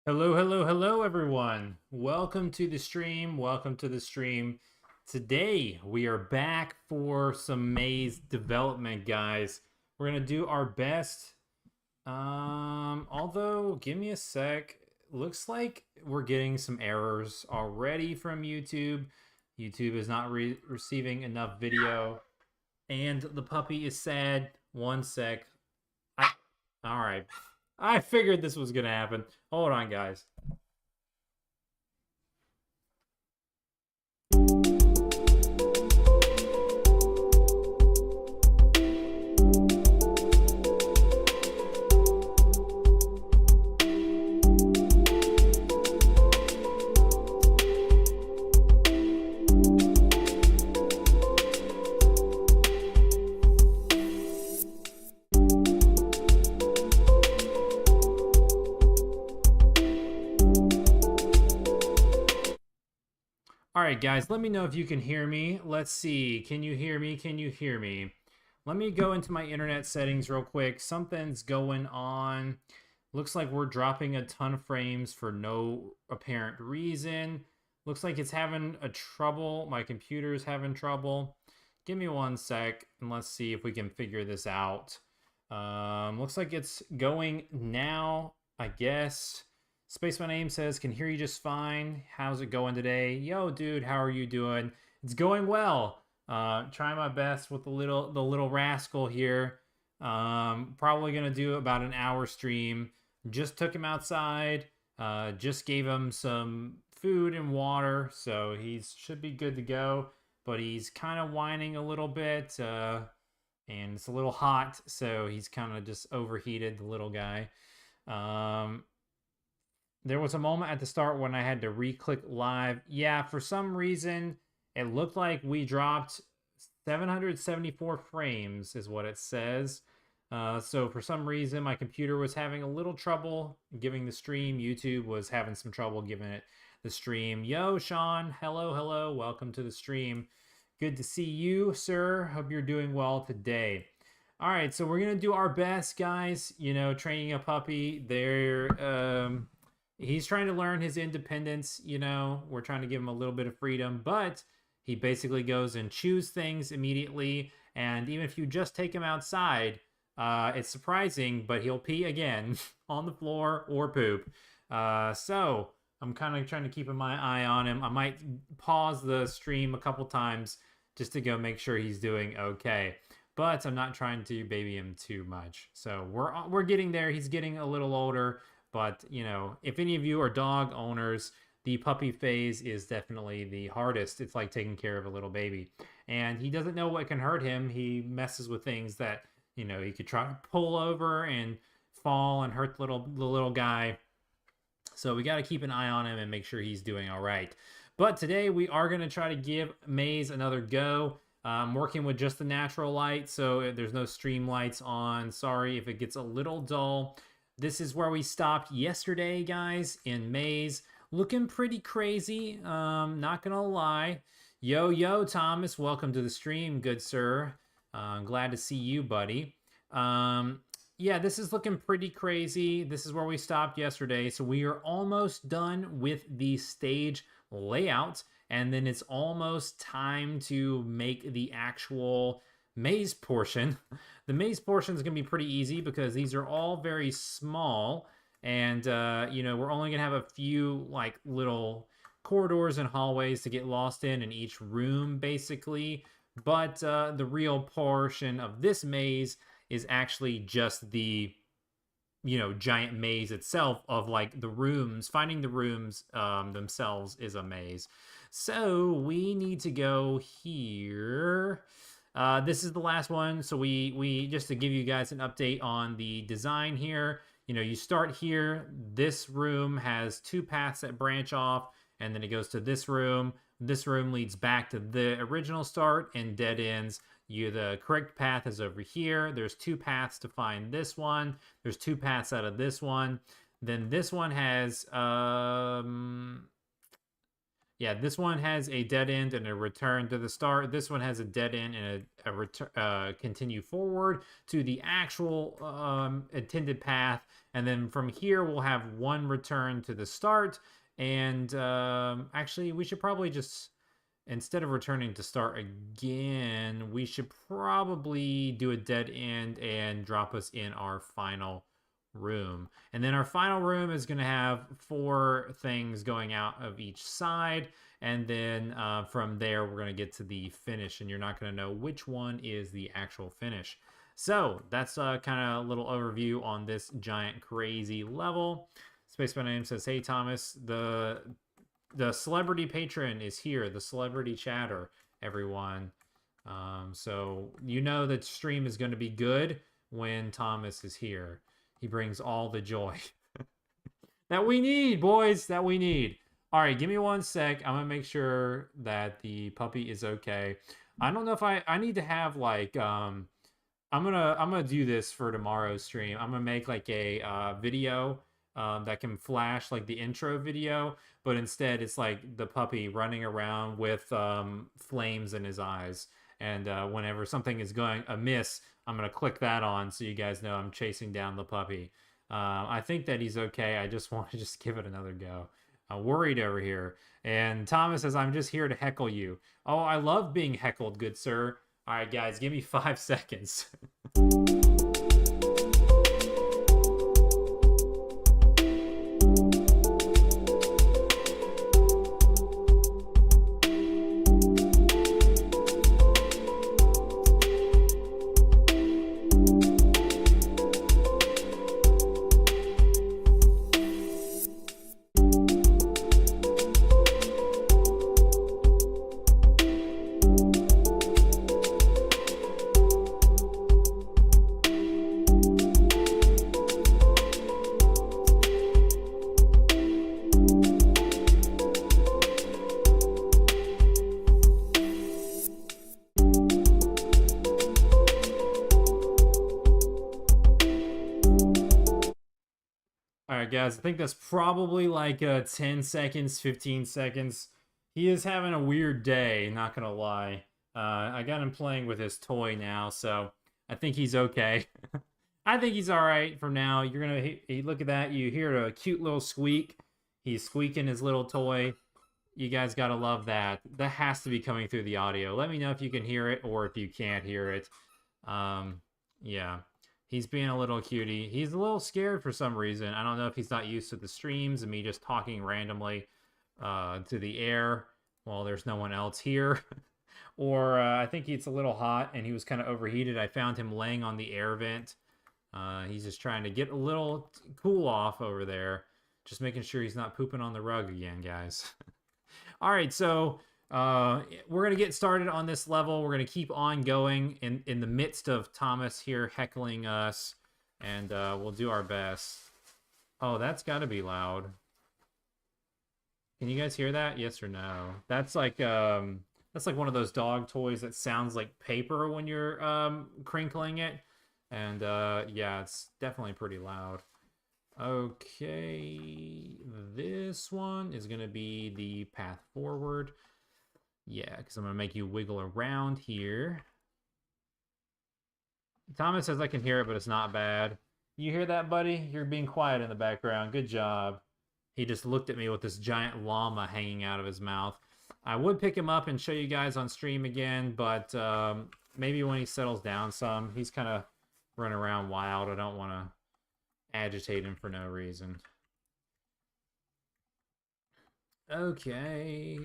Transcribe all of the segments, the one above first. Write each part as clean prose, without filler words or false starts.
Hello, hello, hello, everyone. Welcome to the stream. Welcome to the stream. Today, we are back for some maze development, guys. We're going to do our best. Although, give me a sec. Looks like we're getting some errors already from YouTube. YouTube is not receiving enough video. And the puppy is sad. One sec. I, all right. I figured this was going to happen. Hold on, guys. All right, guys, let me know if you can hear me. Let's see. Can you hear me? Can you hear me? Let me go into my internet settings real quick. Something's going on. Looks like we're dropping a ton of frames for no apparent reason. Looks like it's having a trouble. My computer's having trouble. Give me one sec and let's see if we can figure this out. Looks like it's going now, I guess. Spaceman Aim says, can hear you just fine. How's it going today? Yo, dude, how are you doing? It's going well. Trying my best with the little rascal here. Probably gonna do about an hour stream. Just took him outside. Just gave him some food and water, so he should be good to go. But he's kind of whining a little bit, and it's a little hot, so he's kind of just overheated, the little guy. There was a moment at the start when I had to re-click live. Yeah, for some reason, it looked like we dropped 774 frames is what it says. So for some reason, my computer was having a little trouble giving the stream. YouTube was having some trouble giving it the stream. Yo, Sean. Hello, hello. Welcome to the stream. Good to see you, sir. Hope you're doing well today. All right, so we're going to do our best, guys. You know, training a puppy. He's trying to learn his independence. You know, we're trying to give him a little bit of freedom, but he basically goes and chews things immediately. And even if you just take him outside, it's surprising, but he'll pee again on the floor or poop. So I'm kind of trying to keep my eye on him. I might pause the stream a couple times just to go make sure he's doing okay. But I'm not trying to baby him too much. So we're getting there. He's getting a little older. But, you know, if any of you are dog owners, the puppy phase is definitely the hardest. It's like taking care of a little baby. And he doesn't know what can hurt him. He messes with things that, you know, he could try to pull over and fall and hurt the little guy. So we got to keep an eye on him and make sure he's doing all right. But today we are going to try to give Maze another go. I'm working with just the natural light, so there's no stream lights on. Sorry if it gets a little dull. This is where we stopped yesterday, guys, in Maze. Looking pretty crazy, not gonna lie. Yo, Thomas, welcome to the stream, good sir. I'm glad to see you, buddy. Yeah, this is looking pretty crazy. This is where we stopped yesterday. So we are almost done with the stage layout. And then it's almost time to make the actual maze portion. The maze portion is going to be pretty easy because these are all very small. And, you know, we're only going to have a few, like, little corridors and hallways to get lost in each room, basically. But the real portion of this maze is actually just the, you know, giant maze itself of, like, the rooms. Finding the rooms themselves is a maze. So we need to go here. This is the last one. So we just to give you guys an update on the design here. You know, you start here. This room has two paths that branch off, and then it goes to this room. This room leads back to the original start and dead ends. The correct path is over here. There's two paths to find this one. There's two paths out of this one. Then this one has Yeah, this one has a dead end and a return to the start. This one has a dead end and a return, continue forward to the actual intended path. And then from here, we'll have one return to the start. And actually, we should probably just, instead of returning to start again, we should probably do a dead end and drop us in our final room. And then our final room is going to have 4 things going out of each side. And then from there, we're going to get to the finish, and you're not going to know which one is the actual finish. So that's kind of a little overview on this giant crazy level. Spaceman Name says, "Hey Thomas, the celebrity patron is here, the celebrity chatter, everyone. So you know that stream is going to be good when Thomas is here. He brings all the joy that we need, boys, that we need. All right, give me 1 sec. I'm gonna make sure that the puppy is okay. I don't know if I need to have like I'm gonna do this for tomorrow's stream. I'm gonna make like a video that can flash like the intro video, but instead it's like the puppy running around with flames in his eyes. And whenever something is going amiss, I'm gonna click that on so you guys know I'm chasing down the puppy. I think that he's okay. I just want to just give it another go. I'm worried over here. And Thomas says, "I'm just here to heckle you." Oh, I love being heckled, good sir. All right, guys, give me 5 seconds. All right, guys, I think that's probably like 10 seconds, 15 seconds. He is having a weird day, not gonna lie. I got him playing with his toy now, so I think he's okay. I think he's all right for now. You're gonna look at that. You hear a cute little squeak. He's squeaking his little toy. You guys gotta love that. That has to be coming through the audio. Let me know if you can hear it or if you can't hear it. Yeah. He's being a little cutie. He's a little scared for some reason. I don't know if he's not used to the streams and me just talking randomly to the air while there's no one else here. Or I think it's a little hot and he was kind of overheated. I found him laying on the air vent. He's just trying to get a little cool off over there. Just making sure he's not pooping on the rug again, guys. All right, so we're going to get started on this level. We're going to keep on going in the midst of Thomas here heckling us, and we'll do our best. Oh, that's got to be loud. Can you guys hear that? Yes or no? That's like one of those dog toys that sounds like paper when you're crinkling it. And yeah, it's definitely pretty loud. Okay, this one is going to be the path forward. Yeah, because I'm going to make you wiggle around here. Thomas says I can hear it, but it's not bad. You hear that, buddy? You're being quiet in the background. Good job. He just looked at me with this giant llama hanging out of his mouth. I would pick him up and show you guys on stream again, but maybe when he settles down some. He's kind of running around wild. I don't want to agitate him for no reason. Okay.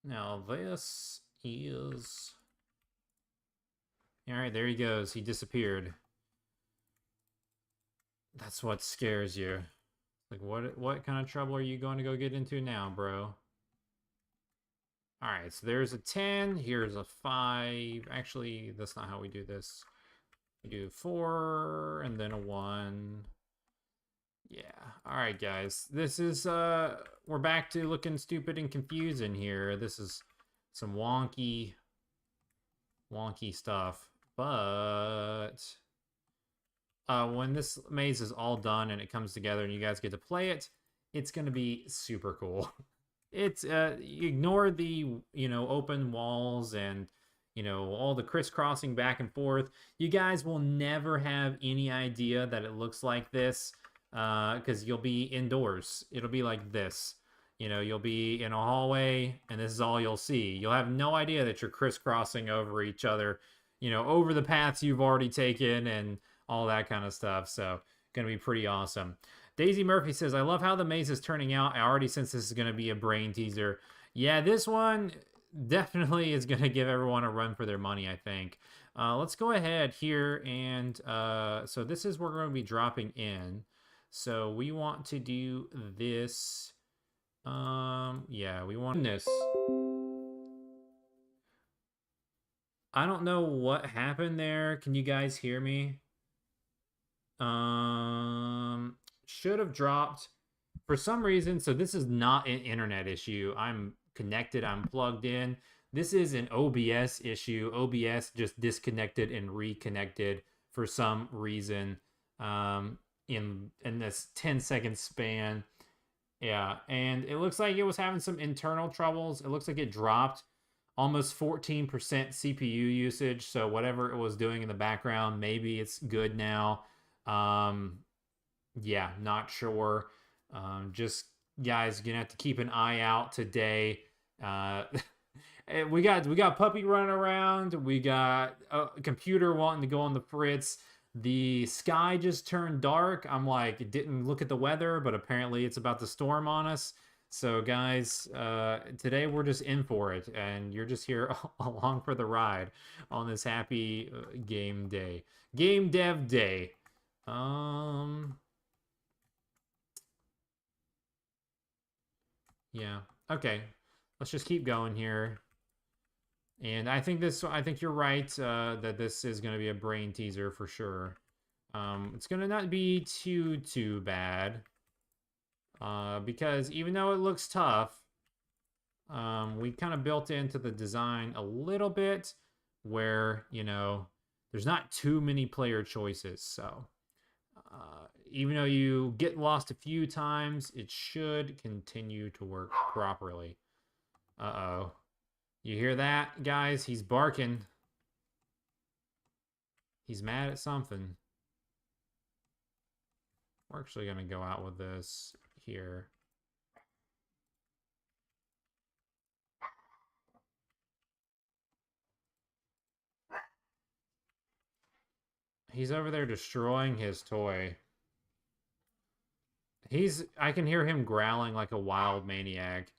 Now this is... Alright, there he goes. He disappeared. That's what scares you. Like, what kind of trouble are you going to go get into now, bro? Alright, so there's a 10. Here's a 5. Actually, that's not how we do this. We do 4, and then a 1. Yeah. Alright, guys. This is, we're back to looking stupid and confusing here. This is some wonky stuff. But when this maze is all done and it comes together and you guys get to play it, it's going to be super cool. It's ignore the, open walls and, all the crisscrossing back and forth. You guys will never have any idea that it looks like this because you'll be indoors. It'll be like this. You'll be in a hallway and this is all you'll see. You'll have no idea that you're crisscrossing over each other, over the paths you've already taken and all that kind of stuff. So, going to be pretty awesome. Daisy Murphy says, I love how the maze is turning out. I already sense this is going to be a brain teaser. Yeah, this one definitely is going to give everyone a run for their money, I think. Let's go ahead here and so this is where we're going to be dropping in. So we want to do this. Yeah, we want this. I don't know what happened there. Can you guys hear me? Should have dropped for some reason. So this is not an internet issue. I'm connected. I'm plugged in. This is an OBS issue. OBS just disconnected and reconnected for some reason in this 10-second span. Yeah, and it looks like it was having some internal troubles. It looks like it dropped almost 14% CPU usage. So whatever it was doing in the background, maybe it's good now. Yeah, not sure. Just guys, gonna have to keep an eye out today. We got puppy running around. We got a computer wanting to go on the fritz. The sky just turned dark. I'm like, it didn't look at the weather, but apparently it's about to storm on us. So guys, today we're just in for it, and you're just here along for the ride on this happy game day, game dev day. Yeah. Okay. Let's just keep going here. And I think you're right that this is going to be a brain teaser for sure. It's going to not be too bad. Because even though it looks tough, we kind of built into the design a little bit where, there's not too many player choices. So even though you get lost a few times, it should continue to work properly. Uh-oh. You hear that, guys? He's barking. He's mad at something. We're actually going to go out with this here. He's over there destroying his toy. I can hear him growling like a wild maniac.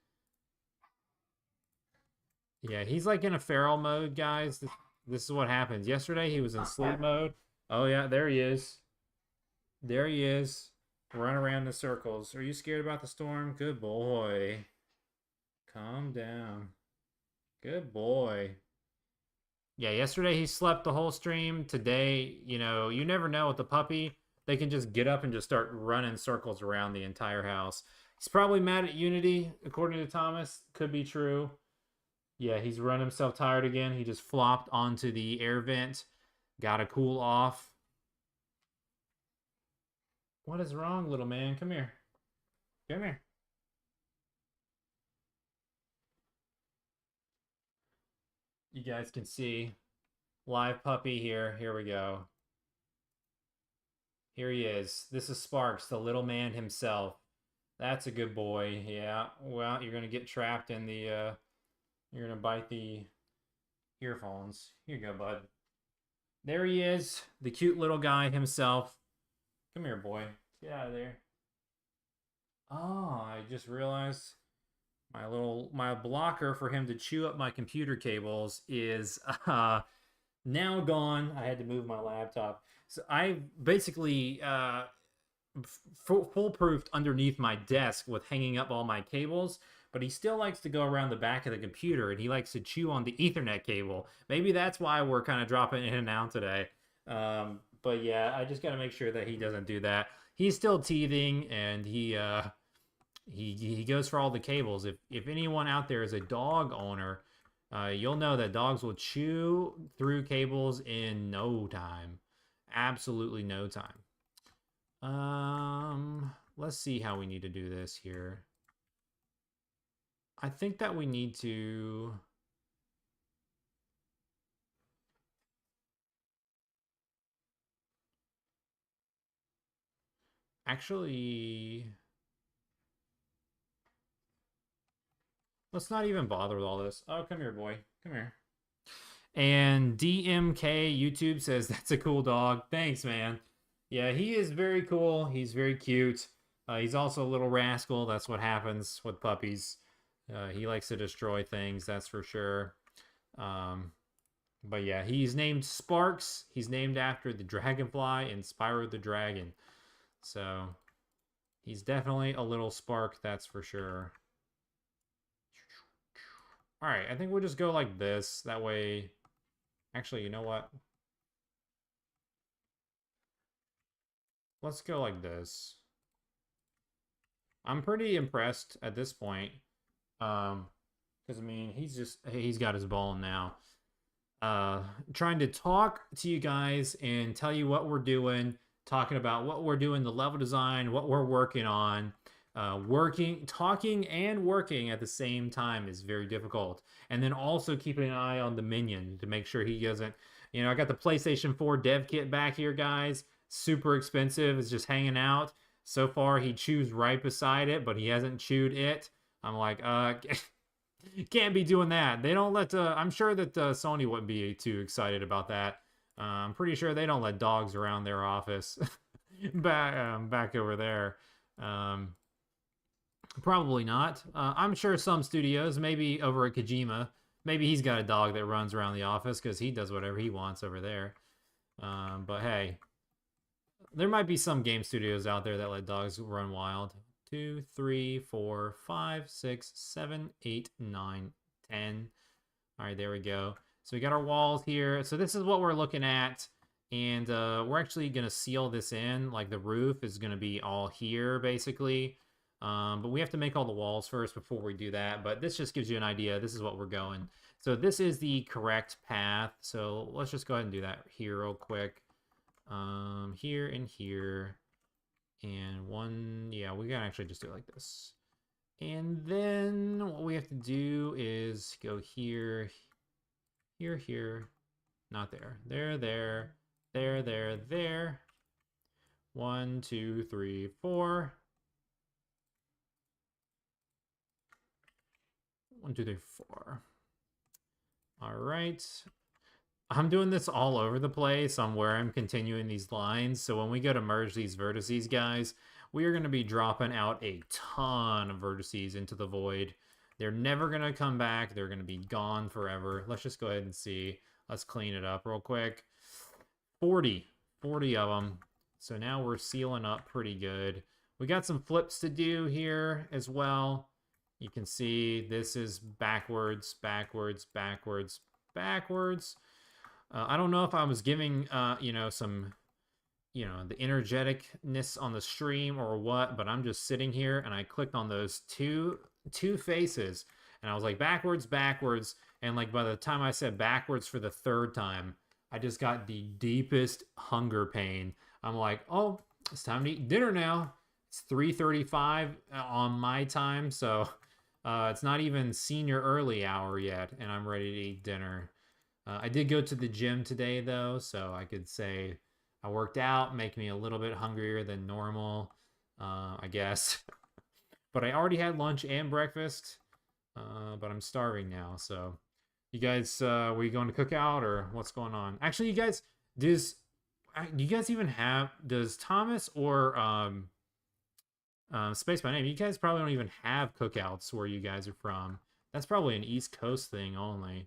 Yeah, he's like in a feral mode, guys. This is what happens. Yesterday he was in sleep mode. Oh yeah, there he is. There he is. Run around in circles. Are you scared about the storm? Good boy. Calm down. Good boy. Yeah, yesterday he slept the whole stream. Today, you never know with the puppy. They can just get up and just start running circles around the entire house. He's probably mad at Unity, according to Thomas. Could be true. Yeah, he's run himself tired again. He just flopped onto the air vent. Got to cool off. What is wrong, little man? Come here. Come here. You guys can see live puppy here. Here we go. Here he is. This is Sparks, the little man himself. That's a good boy. Yeah. Well, you're going to get trapped in the... you're going to bite the earphones. Here you go, bud. There he is. The cute little guy himself. Come here, boy. Get out of there. Oh, I just realized my blocker for him to chew up my computer cables is now gone. I had to move my laptop. So I basically foolproofed underneath my desk with hanging up all my cables, but he still likes to go around the back of the computer and he likes to chew on the Ethernet cable. Maybe that's why we're kind of dropping in and out today. But yeah, I just got to make sure that he doesn't do that. He's still teething and he goes for all the cables. If anyone out there is a dog owner, you'll know that dogs will chew through cables in no time. Absolutely no time. let's see how we need to do this here. I think that we need to... Actually, let's not even bother with all this. Oh, come here, boy. Come here. And DMK YouTube says, that's a cool dog. Thanks, man. Yeah, he is very cool. He's very cute. He's also a little rascal. That's what happens with puppies. He likes to destroy things, that's for sure. But yeah, he's named Sparks. He's named after the dragonfly in Spyro the Dragon. So he's definitely a little spark, that's for sure. All right, I think we'll just go like this. That way, actually, you know what? Let's go like this. I'm pretty impressed at this point. Because, I mean, he's got his ball now. Trying to talk to you guys and tell you what we're doing, talking about what we're doing, the level design, what we're working on. Talking and working at the same time is very difficult. And then also keeping an eye on the minion to make sure he doesn't, I got the PlayStation 4 dev kit back here, guys. Super expensive. It's just hanging out. So far, he chews right beside it, but he hasn't chewed it. I'm like, can't be doing that. They don't let, I'm sure that Sony wouldn't be too excited about that. I'm pretty sure they don't let dogs around their office. back over there. Probably not. I'm sure some studios, maybe over at Kojima, maybe he's got a dog that runs around the office because he does whatever he wants over there. But hey, there might be some game studios out there that let dogs run wild. 2, 3, 4, 5, 6, 7, 8, 9, 10. All right, there we go. So we got our walls here. So this is what we're looking at. And we're actually going to seal this in. Like the roof is going to be all here, basically. But we have to make all the walls first before we do that. But this just gives you an idea. This is what we're going. So this is the correct path. So let's just go ahead and do that here real quick. Here and here. And one, yeah, we can actually just do it like this. And then what we have to do is go here, here, here. Not there. There, there, there, there, there. 1, 2, 3, 4. 1, 2, 3, 4. All right. I'm doing this all over the place on where I'm continuing these lines. So when we go to merge these vertices, guys, we are going to be dropping out a ton of vertices into the void. They're never going to come back. They're going to be gone forever. Let's just go ahead and see. Let's clean it up real quick. 40 of them. So now we're sealing up pretty good. We got some flips to do here as well. You can see this is backwards, backwards, backwards, backwards. I don't know if I was giving, some, the energeticness on the stream or what, but I'm just sitting here and I clicked on those two faces and I was like backwards, backwards. And like by the time I said backwards for the third time, I just got the deepest hunger pain. I'm like, oh, it's time to eat dinner now. It's 3:35 on my time. So it's not even senior early hour yet. And I'm ready to eat dinner. I did go to the gym today, though, so I could say I worked out, make me a little bit hungrier than normal, I guess. But I already had lunch and breakfast, but I'm starving now. So, you guys, were you going to cook out or what's going on? Actually, you guys, do you guys even have, does Thomas or Space by Name, you guys probably don't even have cookouts where you guys are from. That's probably an East Coast thing only.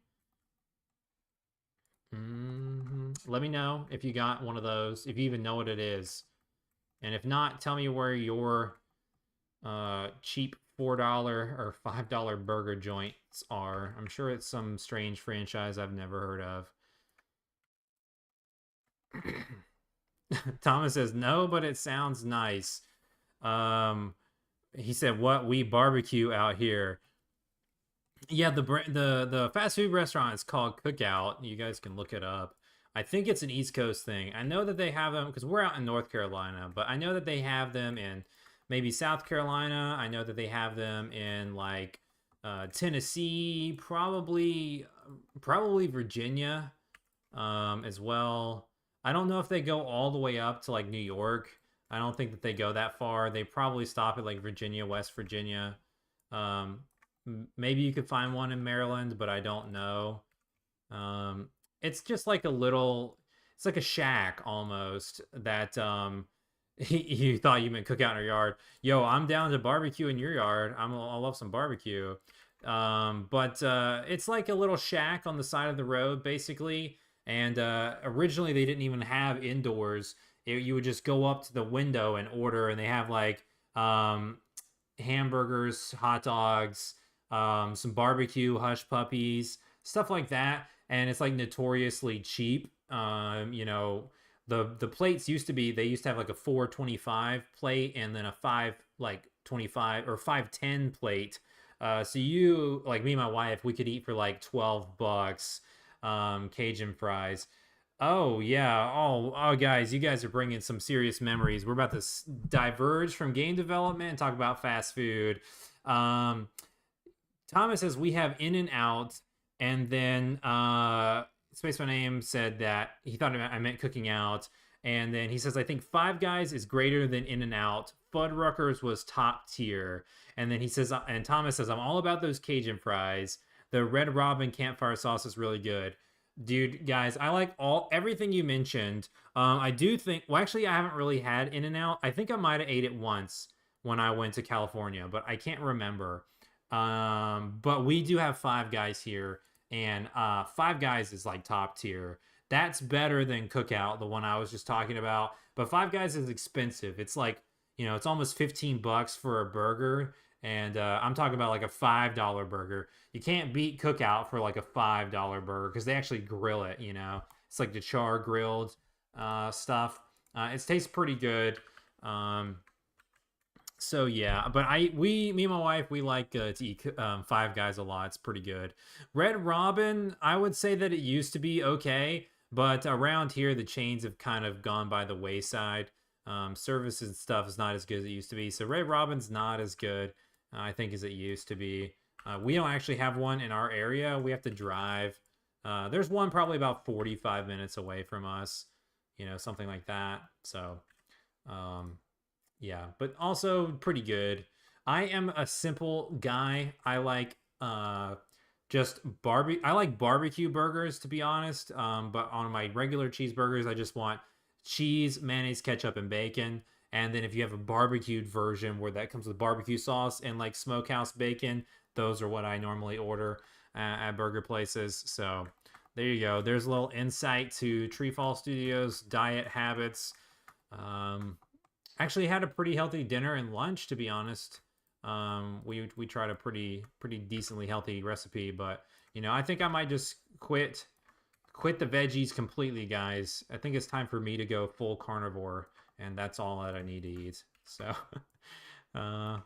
Let me know if you got one of those, if you even know what it is. And if not, tell me where your cheap $4 or $5 burger joints are. I'm sure it's some strange franchise I've never heard of. Thomas says, no, but it sounds nice. He said, what? We barbecue out here. Yeah, the fast food restaurant is called Cookout. You guys can look it up. I think it's an East Coast thing. I know that they have them because we're out in North Carolina, but I know that they have them in maybe South Carolina. I know that they have them in like Tennessee, probably Virginia as well. I don't know if they go all the way up to like New York. I don't think that they go that far. They probably stop at like Virginia, West Virginia. Um, Maybe you could find one in Maryland, but I don't know. It's just like a little, it's like a shack almost that you thought you meant cook out in your yard. Yo, I'm down to barbecue in your yard. I love some barbecue. But it's like a little shack on the side of the road, basically. And originally they didn't even have indoors. You would just go up to the window and order, and they have like hamburgers, hot dogs, some barbecue, hush puppies, stuff like that. And it's like notoriously cheap. The plates used to be, they used to have like a 4.25 plate and then a 5.25 or 5.10 plate. So you, like me and my wife, we could eat for like $12 Cajun fries. Oh yeah. Oh guys, you guys are bringing some serious memories. We're about to diverge from game development and talk about fast food. Um, Thomas says we have In and Out, and then Space My Name said that he thought I meant cooking out, and then he says I think Five Guys is greater than In and Out. Fuddruckers was top tier, and then he says, and Thomas says I'm all about those Cajun fries. The Red Robin campfire sauce is really good. Dude, guys, I like everything you mentioned. I do think. Well, actually, I haven't really had In and Out. I think I might have ate it once when I went to California, but I can't remember. But we do have Five Guys here, and Five Guys is like top tier. That's better than Cookout, the one I was just talking about. But Five Guys is expensive. It's like, it's almost $15 for a burger, and I'm talking about like a $5 burger. You can't beat Cookout for like a $5 burger because they actually grill it. It's like the char grilled stuff. It tastes pretty good. So yeah, but me and my wife, we like to eat Five Guys a lot. It's pretty good. Red Robin, I would say that it used to be okay, but around here the chains have kind of gone by the wayside. Service and stuff is not as good as it used to be. So Red Robin's not as good, I think, as it used to be. We don't actually have one in our area. We have to drive. There's one probably about 45 minutes away from us, something like that. So. Yeah, but also pretty good. I am a simple guy. I like just I like barbecue burgers, to be honest. But on my regular cheeseburgers, I just want cheese, mayonnaise, ketchup, and bacon. And then if you have a barbecued version where that comes with barbecue sauce and like smokehouse bacon, those are what I normally order at burger places. So there you go. There's a little insight to TreeFall Studios diet habits. Actually had a pretty healthy dinner and lunch, to be honest. We tried a pretty decently healthy recipe, but I think I might just quit the veggies completely, guys. I think it's time for me to go full carnivore, and that's all that I need to eat. So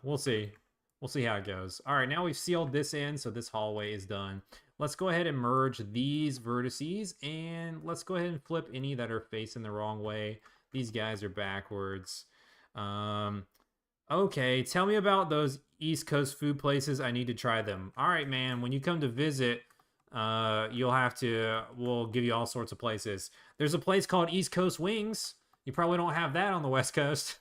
we'll see. We'll see how it goes. All right, now we've sealed this in, so this hallway is done. Let's go ahead and merge these vertices, and let's go ahead and flip any that are facing the wrong way. These guys are backwards. Okay, tell me about those East Coast food places. I need to try them. All right, man, when you come to visit, we'll give you all sorts of places. There's a place called East Coast Wings. You probably don't have that on the West Coast.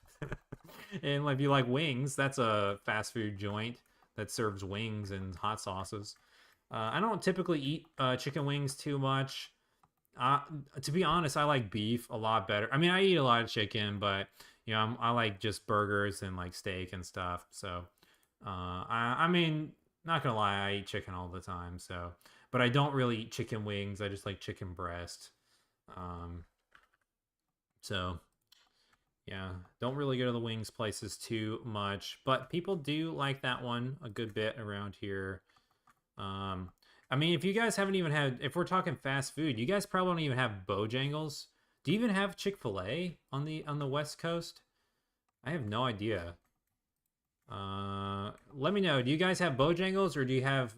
And if you like wings, that's a fast food joint that serves wings and hot sauces. I don't typically eat chicken wings too much. To be honest, I like beef a lot better. I mean, I eat a lot of chicken, but I like just burgers and like steak and stuff. So, I mean, not gonna lie, I eat chicken all the time. So, but I don't really eat chicken wings. I just like chicken breast. So yeah, don't really go to the wings places too much, but people do like that one a good bit around here. I mean, if you guys haven't even had, if we're talking fast food, you guys probably don't even have Bojangles. Do you even have Chick-fil-A on the West Coast? I have no idea. Let me know. Do you guys have Bojangles or do you have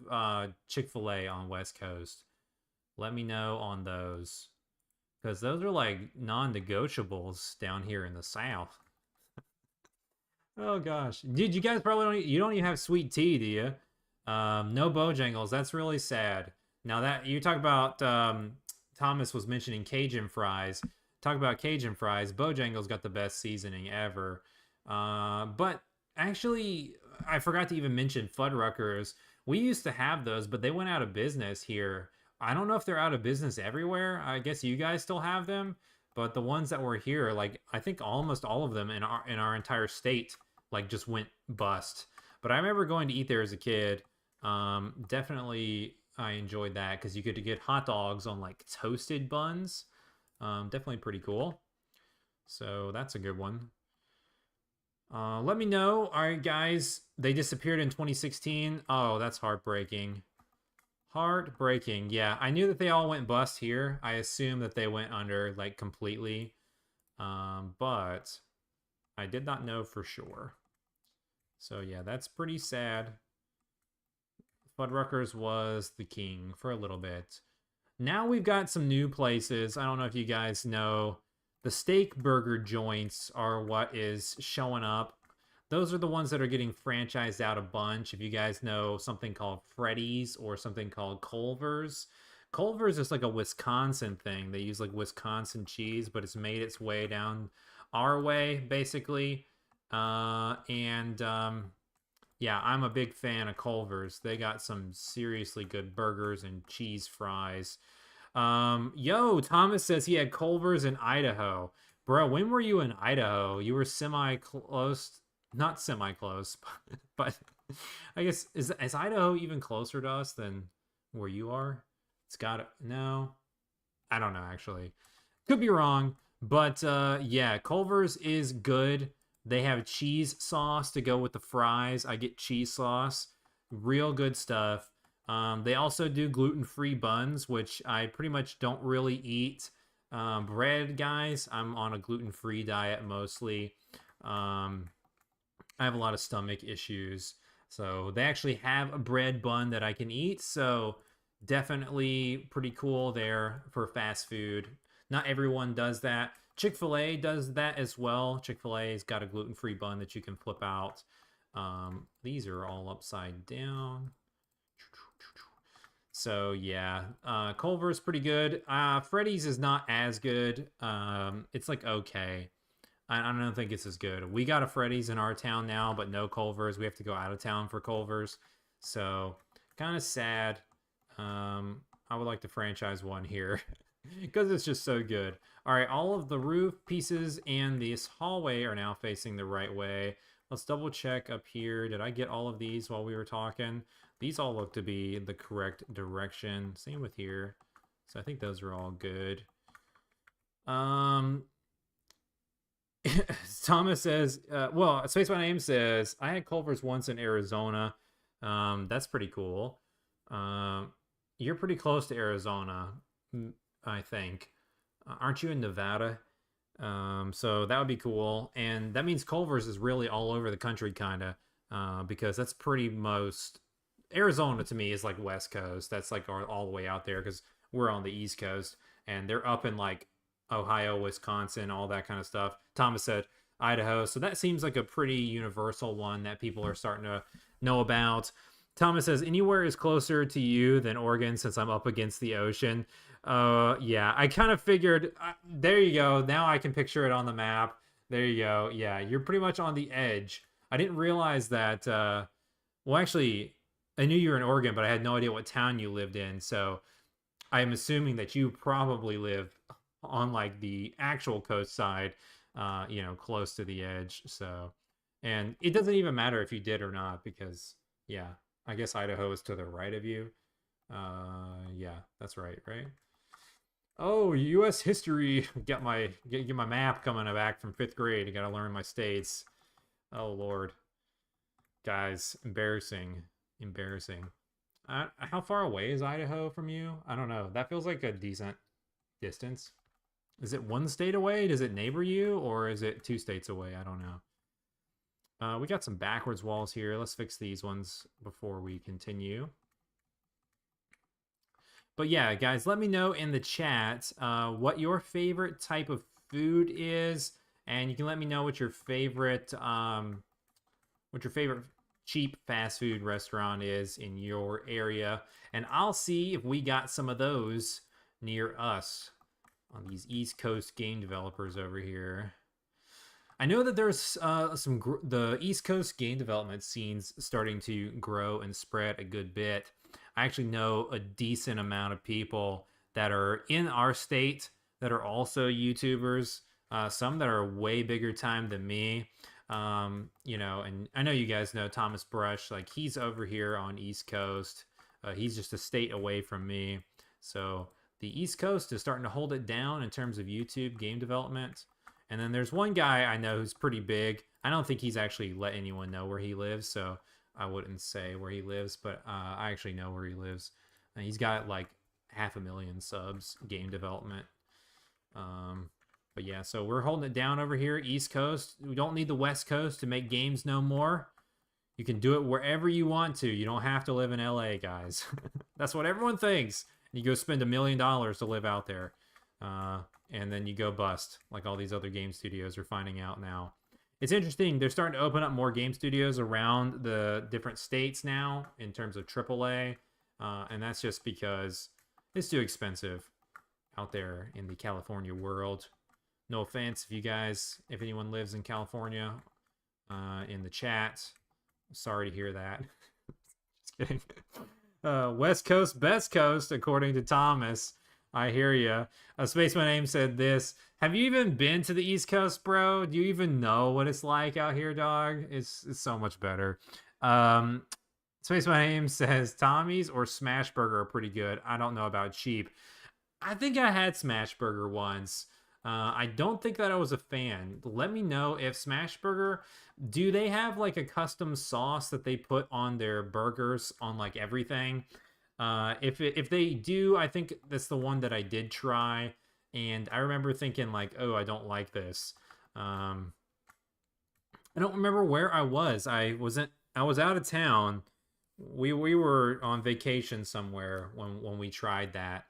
Chick-fil-A on West Coast? Let me know on those. Because those are like non-negotiables down here in the South. Oh gosh, dude, you guys probably don't. You don't even have sweet tea, do you? No Bojangles. That's really sad. Now that you talk about, Thomas was mentioning Cajun fries. Talk about Cajun fries. Bojangles got the best seasoning ever. But actually, I forgot to even mention Fuddruckers. We used to have those, but they went out of business here. I don't know if they're out of business everywhere. I guess you guys still have them, but the ones that were here, like I think almost all of them in our entire state, like just went bust. But I remember going to eat there as a kid. Definitely, I enjoyed that because you get to get hot dogs on like toasted buns. Definitely pretty cool. So that's a good one. Let me know. All right, guys, they disappeared in 2016. Oh, that's heartbreaking. Heartbreaking. Yeah, I knew that they all went bust here. I assumed that they went under like completely. But I did not know for sure. So yeah, that's pretty sad. Fuddruckers was the king for a little bit. Now we've got some new places. I don't know if you guys know. The steak burger joints are what is showing up. Those are the ones that are getting franchised out a bunch. If you guys know something called Freddy's or something called Culver's. Culver's is like a Wisconsin thing. They use like Wisconsin cheese, but it's made its way down our way, basically. Yeah, I'm a big fan of Culver's. They got some seriously good burgers and cheese fries. Yo, Thomas says he had Culver's in Idaho. Bro, when were you in Idaho? You were semi close, not semi close, but I guess is Idaho even closer to us than where you are? It's got to, no. I don't know actually. Could be wrong, but yeah, Culver's is good. They have cheese sauce to go with the fries. I get cheese sauce. Real good stuff. They also do gluten-free buns, which I pretty much don't really eat. Bread, guys, I'm on a gluten-free diet mostly. I have a lot of stomach issues. So they actually have a bread bun that I can eat. So definitely pretty cool there for fast food. Not everyone does that. Chick-fil-A does that as well. Chick-fil-A's got a gluten-free bun that you can flip out. These are all upside down. So yeah, Culver's pretty good. Freddy's is not as good. It's like okay. I don't think it's as good. We got a Freddy's in our town now, but no Culver's. We have to go out of town for Culver's. So kind of sad. I would like to franchise one here because it's just so good. All right, all of the roof pieces and this hallway are now facing the right way. Let's double check up here. Did I get all of these while we were talking? These all look to be the correct direction. Same with here. So I think those are all good. Thomas says, well, Space My Name says, I had Culver's once in Arizona. That's pretty cool. You're pretty close to Arizona, I think. Aren't you in Nevada? So that would be cool. And that means Culver's is really all over the country, kind of, because that's pretty most. Arizona to me is like West Coast. That's like all the way out there because we're on the East Coast and they're up in like Ohio, Wisconsin, all that kind of stuff. Thomas said Idaho. So that seems like a pretty universal one that people are starting to know about. Thomas says anywhere is closer to you than Oregon since I'm up against the ocean. Yeah, I kind of figured. There you go. Now I can picture it on the map. There you go. Yeah, you're pretty much on the edge. I didn't realize that. Well, actually, I knew you were in Oregon, but I had no idea what town you lived in. So I'm assuming that you probably live on like the actual coast side, close to the edge. So, and it doesn't even matter if you did or not because, yeah, I guess Idaho is to the right of you. Yeah, that's right, right? Oh, U.S. history. Get my map coming back from 5th grade. I gotta learn my states. Oh Lord, guys, embarrassing. How far away is Idaho from you? I don't know. That feels like a decent distance. Is it one state away? Does it neighbor you, or is it 2 states away? I don't know. We got some backwards walls here. Let's fix these ones before we continue. But yeah, guys, let me know in the chat what your favorite type of food is, and you can let me know what your favorite what your favorite cheap fast food restaurant is in your area, and I'll see if we got some of those near us on these East Coast game developers over here. I know that there's the East Coast game development scenes starting to grow and spread a good bit. I actually know a decent amount of people that are in our state that are also YouTubers. Some that are way bigger time than me. And I know you guys know Thomas Brush. Like he's over here on East Coast. He's just a state away from me. So the East Coast is starting to hold it down in terms of YouTube game development. And then there's one guy I know who's pretty big. I don't think he's actually let anyone know where he lives, so I wouldn't say where he lives, but I actually know where he lives. And he's got like 500,000 subs, game development. But yeah, so we're holding it down over here, East Coast. We don't need the West Coast to make games no more. You can do it wherever you want to. You don't have to live in LA, guys. That's what everyone thinks. You go spend $1 million to live out there. And then you go bust, like all these other game studios are finding out now. It's interesting. They're starting to open up more game studios around the different states now in terms of AAA. And that's just because it's too expensive out there in the California world. No offense if anyone lives in California in the chat. Sorry to hear that. Just kidding. West Coast, best coast, according to Thomas. I hear ya. Spaceman Aim said this. Have you even been to the East Coast, bro? Do you even know what it's like out here, dog? It's so much better. Spaceman Aim says Tommy's or Smash Burger are pretty good. I don't know about cheap. I think I had Smash Burger once. I don't think that I was a fan. Let me know if Smash Burger, do they have like a custom sauce that they put on their burgers on like everything? If they do, I think that's the one that I did try, and I remember thinking like, oh, I don't like this. I don't remember where I was. I was out of town. We were on vacation somewhere when we tried that.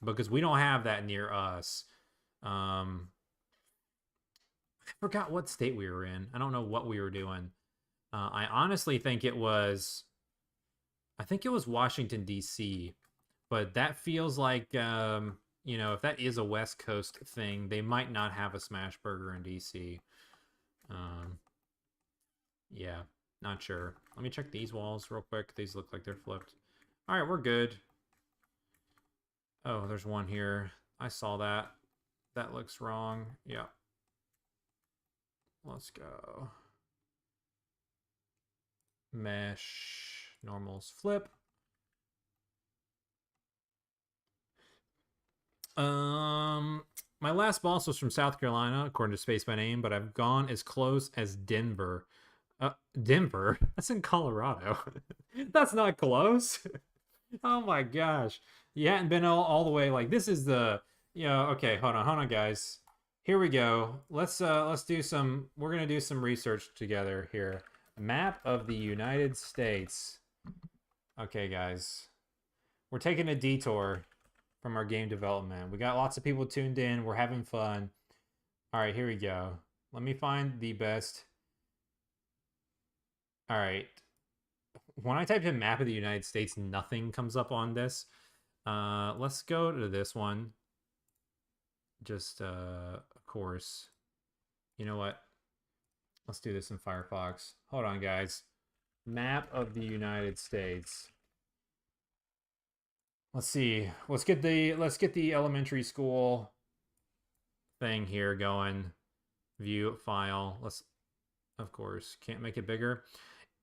Because we don't have that near us. I forgot what state we were in. I don't know what we were doing. I honestly think it was Washington, D.C., but that feels like, if that is a West Coast thing, they might not have a Smash Burger in D.C. Yeah, not sure. Let me check these walls real quick. These look like they're flipped. All right, we're good. Oh, there's one here. I saw that. That looks wrong. Yeah. Let's go. Mesh. Normals flip. My last boss was from South Carolina, according to Space by Name, but I've gone as close as Denver. Denver? That's in Colorado. That's not close. Oh my gosh. You hadn't been all the way, like, this is the, okay, hold on, guys. Here we go. Let's do some, we're gonna do some research together here. Map of the United States. Okay, guys. We're taking a detour from our game development. We got lots of people tuned in. We're having fun. All right, here we go. Let me find the best. All right. When I type in map of the United States, nothing comes up on this. Let's go to this one. Just, of course. You know what? Let's do this in Firefox. Hold on, guys. Map of the United States. Let's see. Let's get the elementary school thing here going. View file. Let's, of course, can't make it bigger.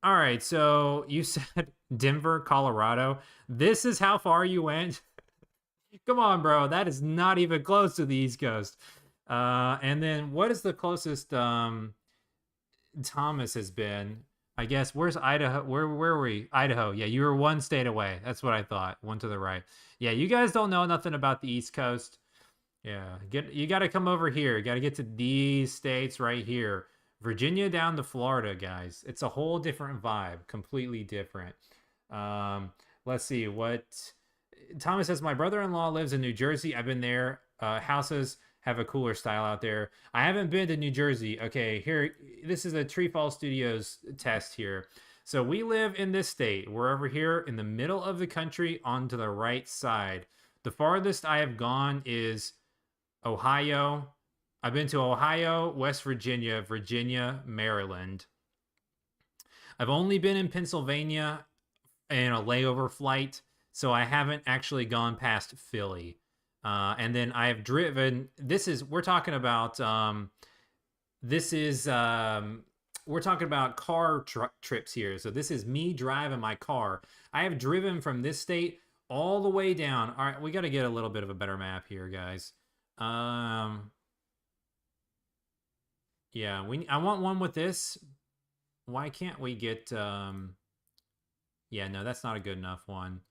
All right, so you said Denver, Colorado. This is how far you went? Come on, bro. That is not even close to the East Coast. And then what is the closest Thomas has been? I guess, where's Idaho? Where were we? Idaho. Yeah, you were one state away. That's what I thought. One to the right. Yeah, you guys don't know nothing about the East Coast. Yeah, you got to come over here. You got to get to these states right here. Virginia down to Florida, guys. It's a whole different vibe. Completely different. Let's see what... Thomas says, my brother-in-law lives in New Jersey. I've been there. Houses have a cooler style out there. I haven't been to New Jersey. Okay, here, this is a TreeFall Studios test here. So we live in this state. We're over here in the middle of the country onto the right side. The farthest I have gone is Ohio. I've been to Ohio, West Virginia, Virginia, Maryland. I've only been in Pennsylvania in a layover flight, so I haven't actually gone past Philly. And then I have driven. We're talking about this is we're talking about car trips here. So this is me driving my car. I have driven from this state all the way down. All right, we got to get a little bit of a better map here, guys. Yeah, I want one with this. Why can't we get yeah, no, that's not a good enough one.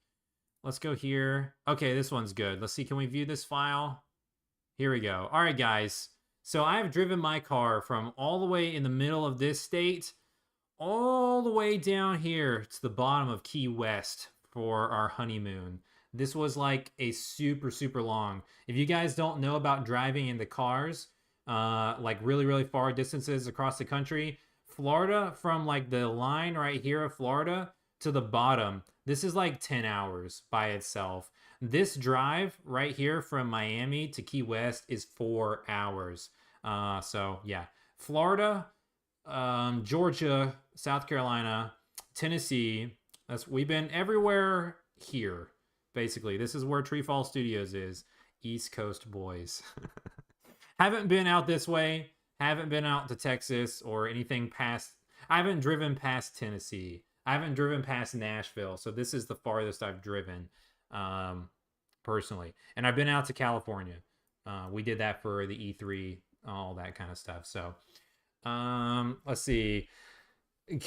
Let's go here. Okay, this one's good. Let's see, can we view this file? Here we go. All right, guys. So I've driven my car from all the way in the middle of this state all the way down here to the bottom of Key West for our honeymoon. This was like a super, super long. If you guys don't know about driving in the cars, like really, really far distances across the country, Florida, from like the line right here of Florida to the bottom, this is like 10 hours by itself. This drive right here from Miami to Key West is 4 hours. So yeah, Florida, Georgia, South Carolina, Tennessee. We've been everywhere here. Basically, this is where TreeFall Studios is. East Coast boys. Haven't been out this way. Haven't been out to Texas or anything past. I haven't driven past Tennessee. I haven't driven past Nashville. So this is the farthest I've driven, personally. And I've been out to California. We did that for the E3, all that kind of stuff. So let's see.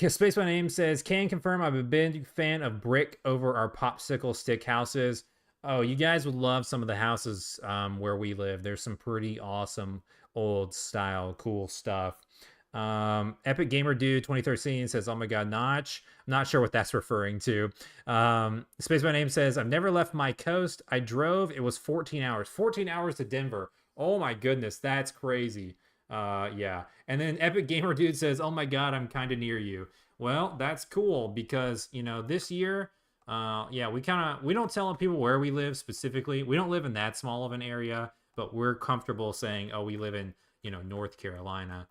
Space My Name says, can confirm I'm a big fan of brick over our popsicle stick houses. Oh, you guys would love some of the houses where we live. There's some pretty awesome old style cool stuff. Epic Gamer Dude 2013 says, oh my god, Notch. I'm not sure what that's referring to. Space My Name says, I've never left my coast. I drove. It was 14 hours. 14 hours to Denver. Oh my goodness, that's crazy. Yeah. And then Epic Gamer Dude says, oh my god, I'm kind of near you. Well, that's cool because, you know, this year, yeah, we don't tell people where we live specifically. We don't live in that small of an area, but we're comfortable saying, oh, we live in, you know, North Carolina,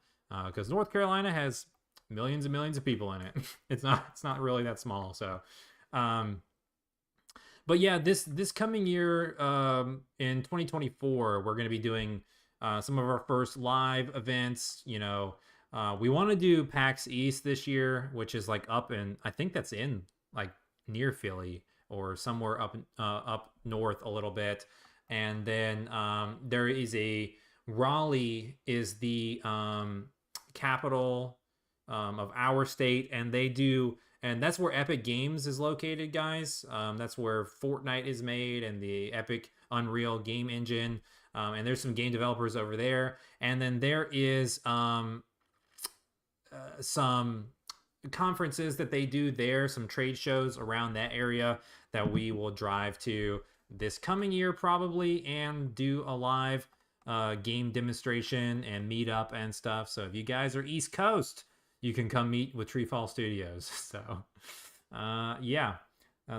because North Carolina has millions and millions of people in it. It's not really that small. So, but yeah, this coming year, in 2024, we're going to be doing some of our first live events. You know, we want to do PAX East this year, which is like up in, I think that's in like near Philly or somewhere up north a little bit. And then there is Raleigh is the capital of our state, and that's where Epic Games is located, guys. That's where Fortnite is made and the Epic Unreal game engine. And there's some game developers over there. And then there is some conferences that they do there, some trade shows around that area that we will drive to this coming year probably, and do a live game demonstration and meet up and stuff. So if you guys are East Coast, you can come meet with TreeFall Studios. So yeah,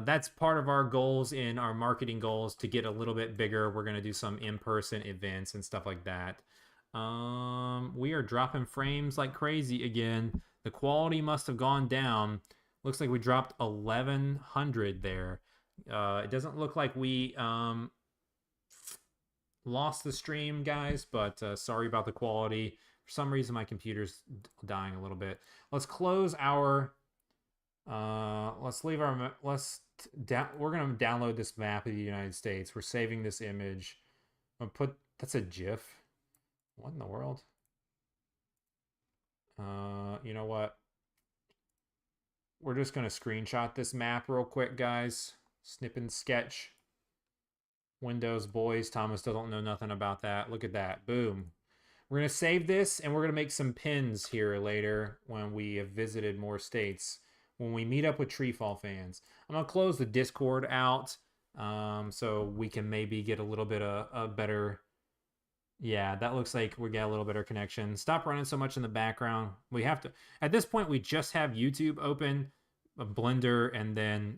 that's part of our goals in our marketing goals to get a little bit bigger. We're going to do some in-person events and stuff like that. We are dropping frames like crazy again. The quality must have gone down. Looks like we dropped 1100 there. It doesn't look like we lost the stream, guys, but sorry about the quality. For some reason, my computer's dying a little bit. Let's close our. Let's leave our. We're gonna download this map of the United States. We're saving this image. I'm gonna put. That's a GIF. What in the world? You know what? We're just gonna screenshot this map real quick, guys. Snip and sketch. Windows boys. Thomas doesn't know nothing about that. Look at that. Boom. We're going to save this, and we're going to make some pins here later when we have visited more states, when we meet up with TreeFall fans. I'm going to close the Discord out so we can maybe get a little bit of a better Yeah, that looks like we get a little better connection. Stop running so much in the background. We have to, at this point, we just have YouTube open, a Blender, and then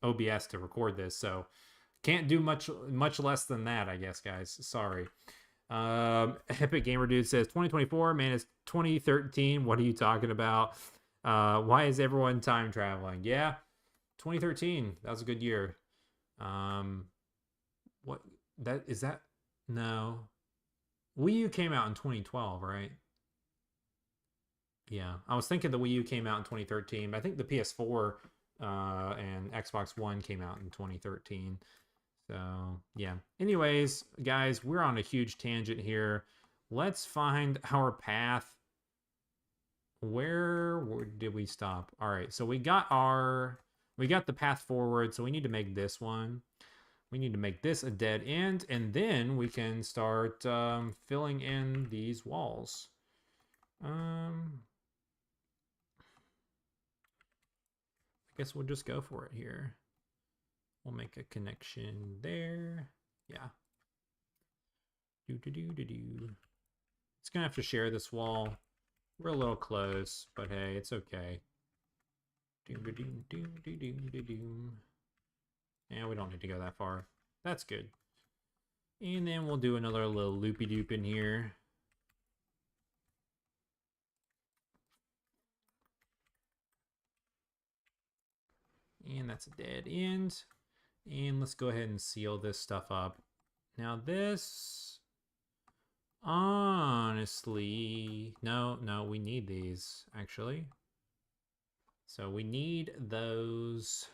OBS to record this. So can't do much less than that, I guess, guys. Sorry. Epic Gamer Dude says 2024, man, it's 2013. What are you talking about? Why is everyone time traveling? Yeah, 2013. That was a good year. What that is that? No, Wii U came out in 2012, right? Yeah, I was thinking the Wii U came out in 2013. But I think the PS4 and Xbox One came out in 2013. So, yeah. Anyways, guys, we're on a huge tangent here. Let's find our path. Where did we stop? All right, so we got the path forward, so we need to make this one. We need to make this a dead end, and then we can start filling in these walls. I guess we'll just go for it here. We'll make a connection there. Yeah. It's gonna have to share this wall. We're a little close, but hey, it's okay. Yeah, we don't need to go that far. That's good. And then we'll do another little loopy-doop in here. And that's a dead end. And let's go ahead and seal this stuff up. Now this, honestly, no, we need these, actually. So we need those.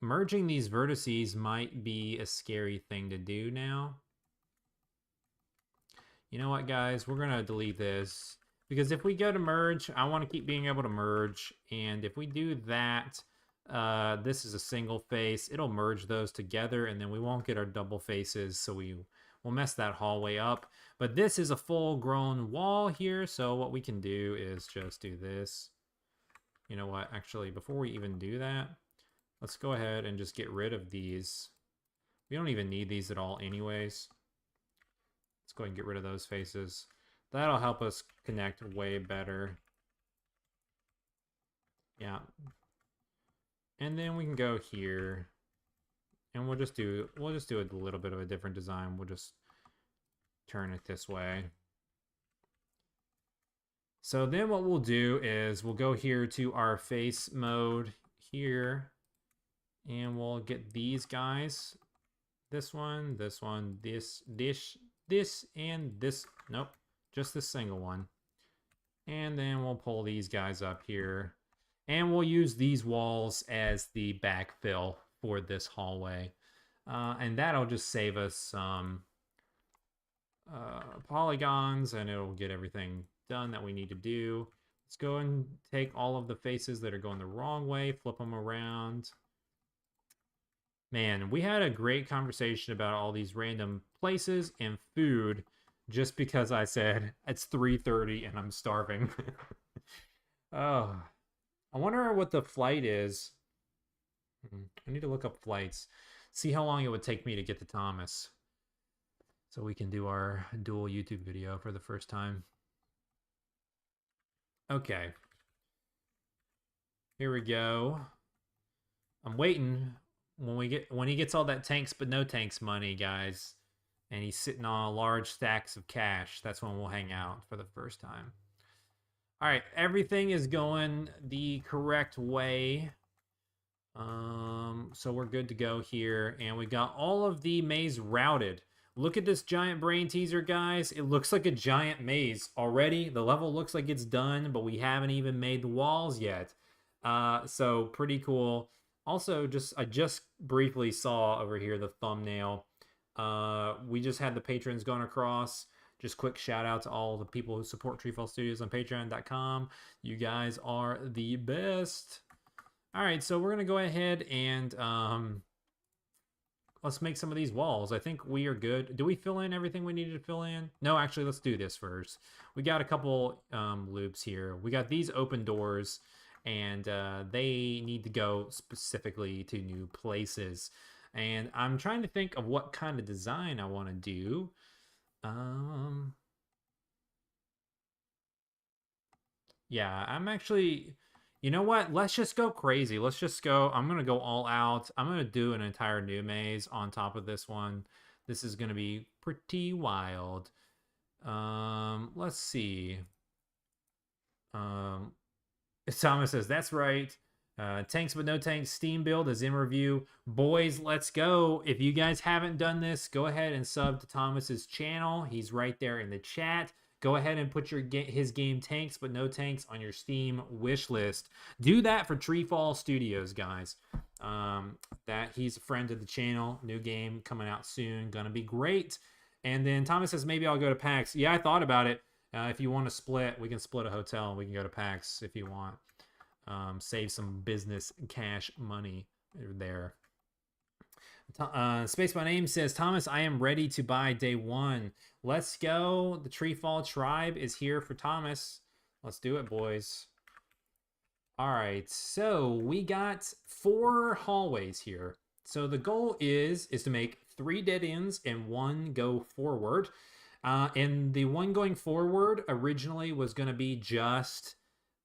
Merging these vertices might be a scary thing to do now. You know what, guys? We're going to delete this. Because if we go to merge, I want to keep being able to merge. And if we do that, this is a single face. It'll merge those together, and then we won't get our double faces, so we'll mess that hallway up. But this is a full-grown wall here, so what we can do is just do this. You know what? Actually, before we even do that, let's go ahead and just get rid of these. We don't even need these at all anyways. Let's go ahead and get rid of those faces. That'll help us connect way better. Yeah. And then we can go here. And we'll just do a little bit of a different design. We'll just turn it this way. So then what we'll do is we'll go here to our face mode here. And we'll get these guys. This one, this, and this. Nope, just this single one. And then we'll pull these guys up here. And we'll use these walls as the backfill for this hallway. And that'll just save us some polygons, and it'll get everything done that we need to do. Let's go and take all of the faces that are going the wrong way, flip them around. Man, we had a great conversation about all these random places and food just because I said it's 3:30 and I'm starving. Oh, I wonder what the flight is. I need to look up flights. See how long it would take me to get to Thomas. So we can do our dual YouTube video for the first time. Okay. Here we go. I'm waiting. When he gets all that tanks but no tanks money, guys, and he's sitting on large stacks of cash, that's when we'll hang out for the first time. All right, everything is going the correct way. So we're good to go here, and we got all of the maze routed. Look at this giant brain teaser, guys. It looks like a giant maze already. The level looks like it's done, but we haven't even made the walls yet. So pretty cool. Also, I just briefly saw over here the thumbnail. We just had the patrons going across. Just quick shout out to all the people who support TreeFall Studios on patreon.com. You guys are the best. All right, so we're going to go ahead and let's make some of these walls. I think we are good. Do we fill in everything we needed to fill in? No, actually, let's do this first. We got a couple loops here. We got these open doors, and they need to go specifically to new places. And I'm trying to think of what kind of design I want to do. Um, yeah, I'm actually, you know what? Let's just go crazy. Let's just go. I'm gonna go all out. I'm gonna do an entire new maze on top of this one. This is gonna be pretty wild. Let's see. Um, Thomas says, that's right. Tanks but no tanks Steam build is in review. Boys, let's go. If you guys haven't done this, go ahead and sub to Thomas's channel. He's right there in the chat. Go ahead and put his game Tanks but no tanks on your Steam wish list. Do that for Treefall Studios, guys. That he's a friend of the channel. New game coming out soon. Gonna be great. And then Thomas says, maybe I'll go to PAX. Yeah, I thought about it. If you want to split, we can split a hotel and we can go to PAX if you want. Save some business cash money there. Space by Name says, Thomas, I am ready to buy day one. Let's go. The Treefall tribe is here for Thomas. Let's do it, boys. All right, so we got 4 hallways here. So the goal is to make 3 dead ends and 1 go forward. And the one going forward originally was going to be just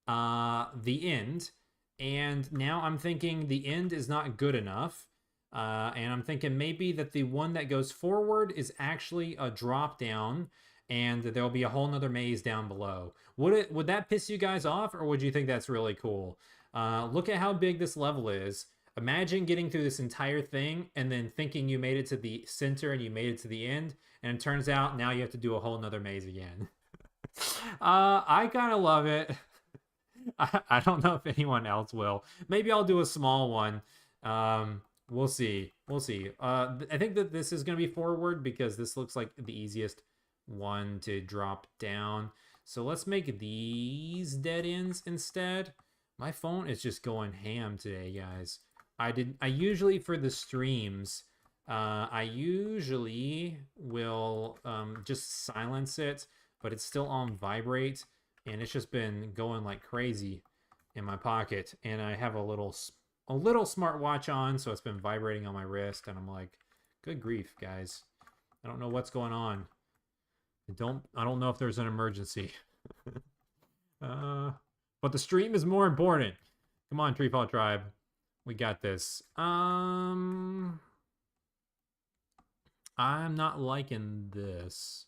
the end. And now I'm thinking the end is not good enough. And I'm thinking maybe that the one that goes forward is actually a drop down and there'll be a whole nother maze down below. Would that piss you guys off, or would you think that's really cool? Look at how big this level is. Imagine getting through this entire thing and then thinking you made it to the center and you made it to the end, and it turns out now you have to do a whole nother maze again. I kind of love it. I don't know if anyone else will. Maybe I'll do a small one. We'll see. We'll see. I think that this is going to be forward because this looks like the easiest one to drop down. So let's make these dead ends instead. My phone is just going ham today, guys. I usually, for the streams, I usually will just silence it, but it's still on vibrate, and it's just been going like crazy in my pocket. And I have a little smartwatch on, so it's been vibrating on my wrist, and I'm like, good grief, guys. I don't know what's going on. I don't know if there's an emergency. But the stream is more important. Come on, TreeFall Tribe. We got this. I'm not liking this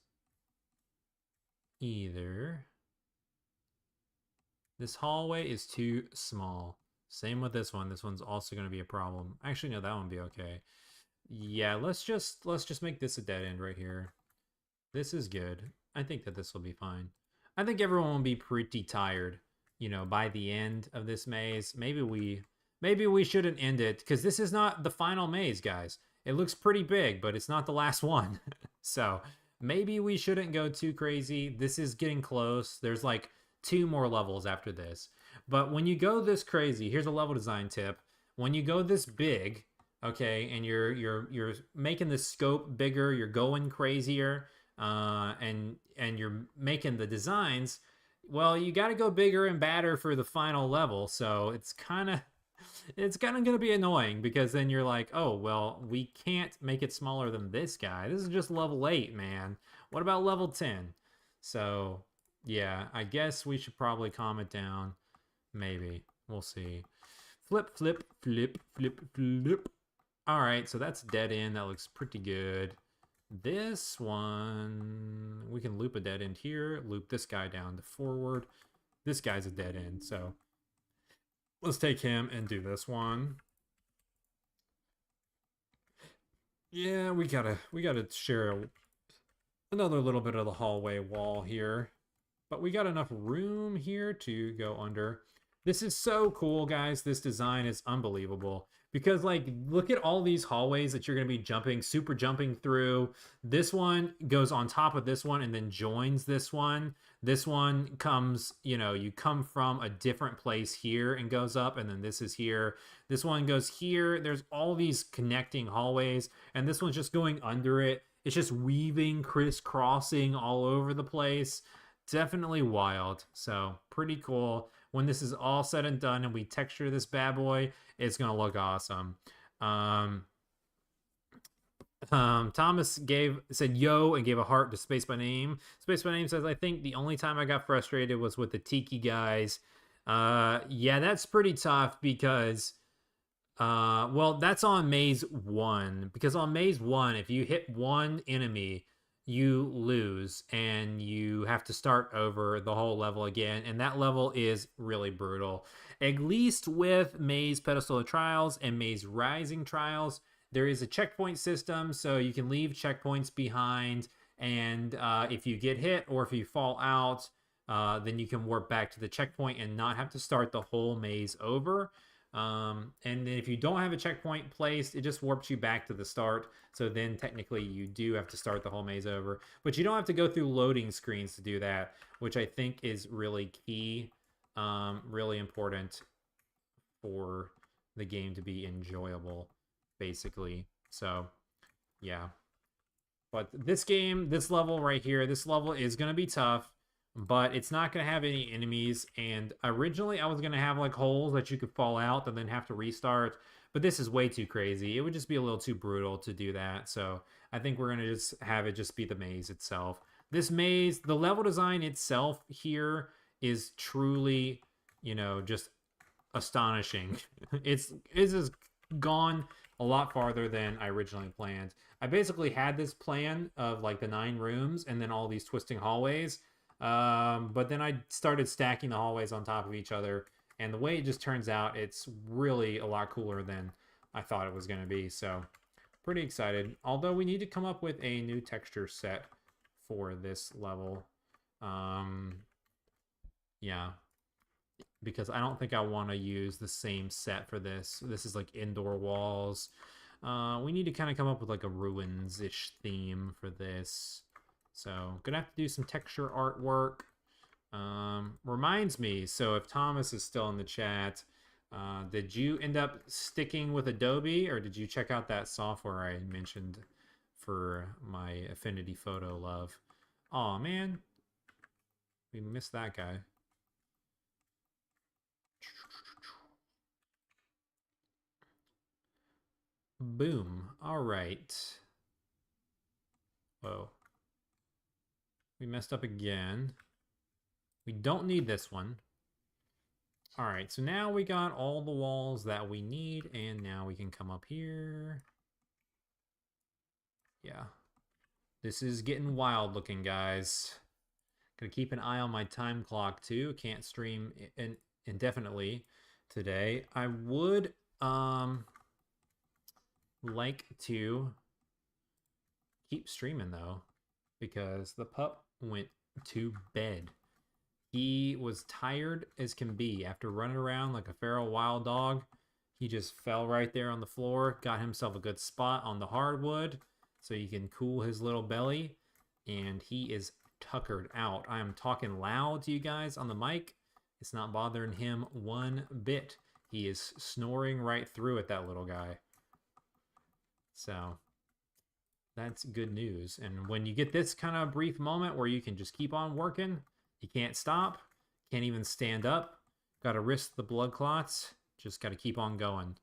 either. This hallway is too small. Same with this one. This one's also going to be a problem. Actually, no, that one will be okay. Yeah, let's just make this a dead end right here. This is good. I think that this will be fine. I think everyone will be pretty tired, you know, by the end of this maze. Maybe we shouldn't end it, because this is not the final maze, guys. It looks pretty big, but it's not the last one. So maybe we shouldn't go too crazy. This is getting close. There's like 2 more levels after this. But when you go this crazy, here's a level design tip. When you go this big, okay, and you're making the scope bigger, you're going crazier, and you're making the designs, well, you got to go bigger and badder for the final level. So it's kind of going to be annoying, because then you're like, oh, well, we can't make it smaller than this guy. This is just level 8, man. What about level 10? So yeah, I guess we should probably calm it down. Maybe. We'll see. Flip, flip, flip, flip, flip. All right, so that's dead end. That looks pretty good. This one, we can loop a dead end here, loop this guy down to forward. This guy's a dead end, so let's take him and do this one. Yeah, we gotta share another little bit of the hallway wall here, but we got enough room here to go under. This is so cool, guys. This design is unbelievable, because like, look at all these hallways that you're going to be super jumping through. This one goes on top of this one and then joins this one. This one comes, you know, you come from a different place here and goes up, and then this is here. This one goes here. There's all these connecting hallways, and this one's just going under it. It's just weaving, crisscrossing all over the place. Definitely wild. So pretty cool. When this is all said and done and we texture this bad boy, it's gonna look awesome. Thomas said yo and gave a heart to Space by Name. Space by Name says, I think the only time I got frustrated was with the Tiki guys. Yeah, that's pretty tough because well, that's on maze 1 because on maze 1 if you hit one enemy, you lose and you have to start over the whole level again, and that level is really brutal. At least with Maze Pedestal of Trials and Maze Rising Trials, there is a checkpoint system, so you can leave checkpoints behind, and if you get hit or if you fall out, then you can warp back to the checkpoint and not have to start the whole maze over. And then if you don't have a checkpoint placed, it just warps you back to the start. So then technically you do have to start the whole maze over, but you don't have to go through loading screens to do that, which I think is really key, really important for the game to be enjoyable, basically. So yeah, but this game, this level right here, this level is going to be tough, but it's not going to have any enemies. And originally I was going to have like holes that you could fall out and then have to restart, but this is way too crazy. It would just be a little too brutal to do that. So I think we're going to just have it just be the maze itself. This maze, the level design itself here is truly, you know, just astonishing. It's just gone a lot farther than I originally planned. I basically had this plan of like the 9 rooms and then all these twisting hallways. But then I started stacking the hallways on top of each other, and the way it just turns out, it's really a lot cooler than I thought it was going to be. So pretty excited. Although we need to come up with a new texture set for this level. Yeah, because I don't think I want to use the same set for this. This is like indoor walls. We need to kind of come up with like a ruins-ish theme for this. So gonna have to do some texture artwork. Reminds me, so if Thomas is still in the chat, did you end up sticking with Adobe, or did you check out that software I mentioned for my Affinity Photo love? Oh man, we missed that guy. Boom. All right. Whoa. We messed up again. We don't need this one. All right, so now we got all the walls that we need, and now we can come up here. Yeah. This is getting wild looking, guys. Gonna keep an eye on my time clock, too. Can't stream indefinitely today. I would like to keep streaming, though, because the pup went to bed. He was tired as can be after running around like a feral wild dog. He just fell right there on the floor, got himself a good spot on the hardwood so he can cool his little belly, and he is tuckered out. I am talking loud to you guys on the mic. It's not bothering him one bit. He is snoring right through it, that little guy. So that's good news. And when you get this kind of brief moment where you can just keep on working, you can't stop, can't even stand up, got to risk the blood clots, just got to keep on going.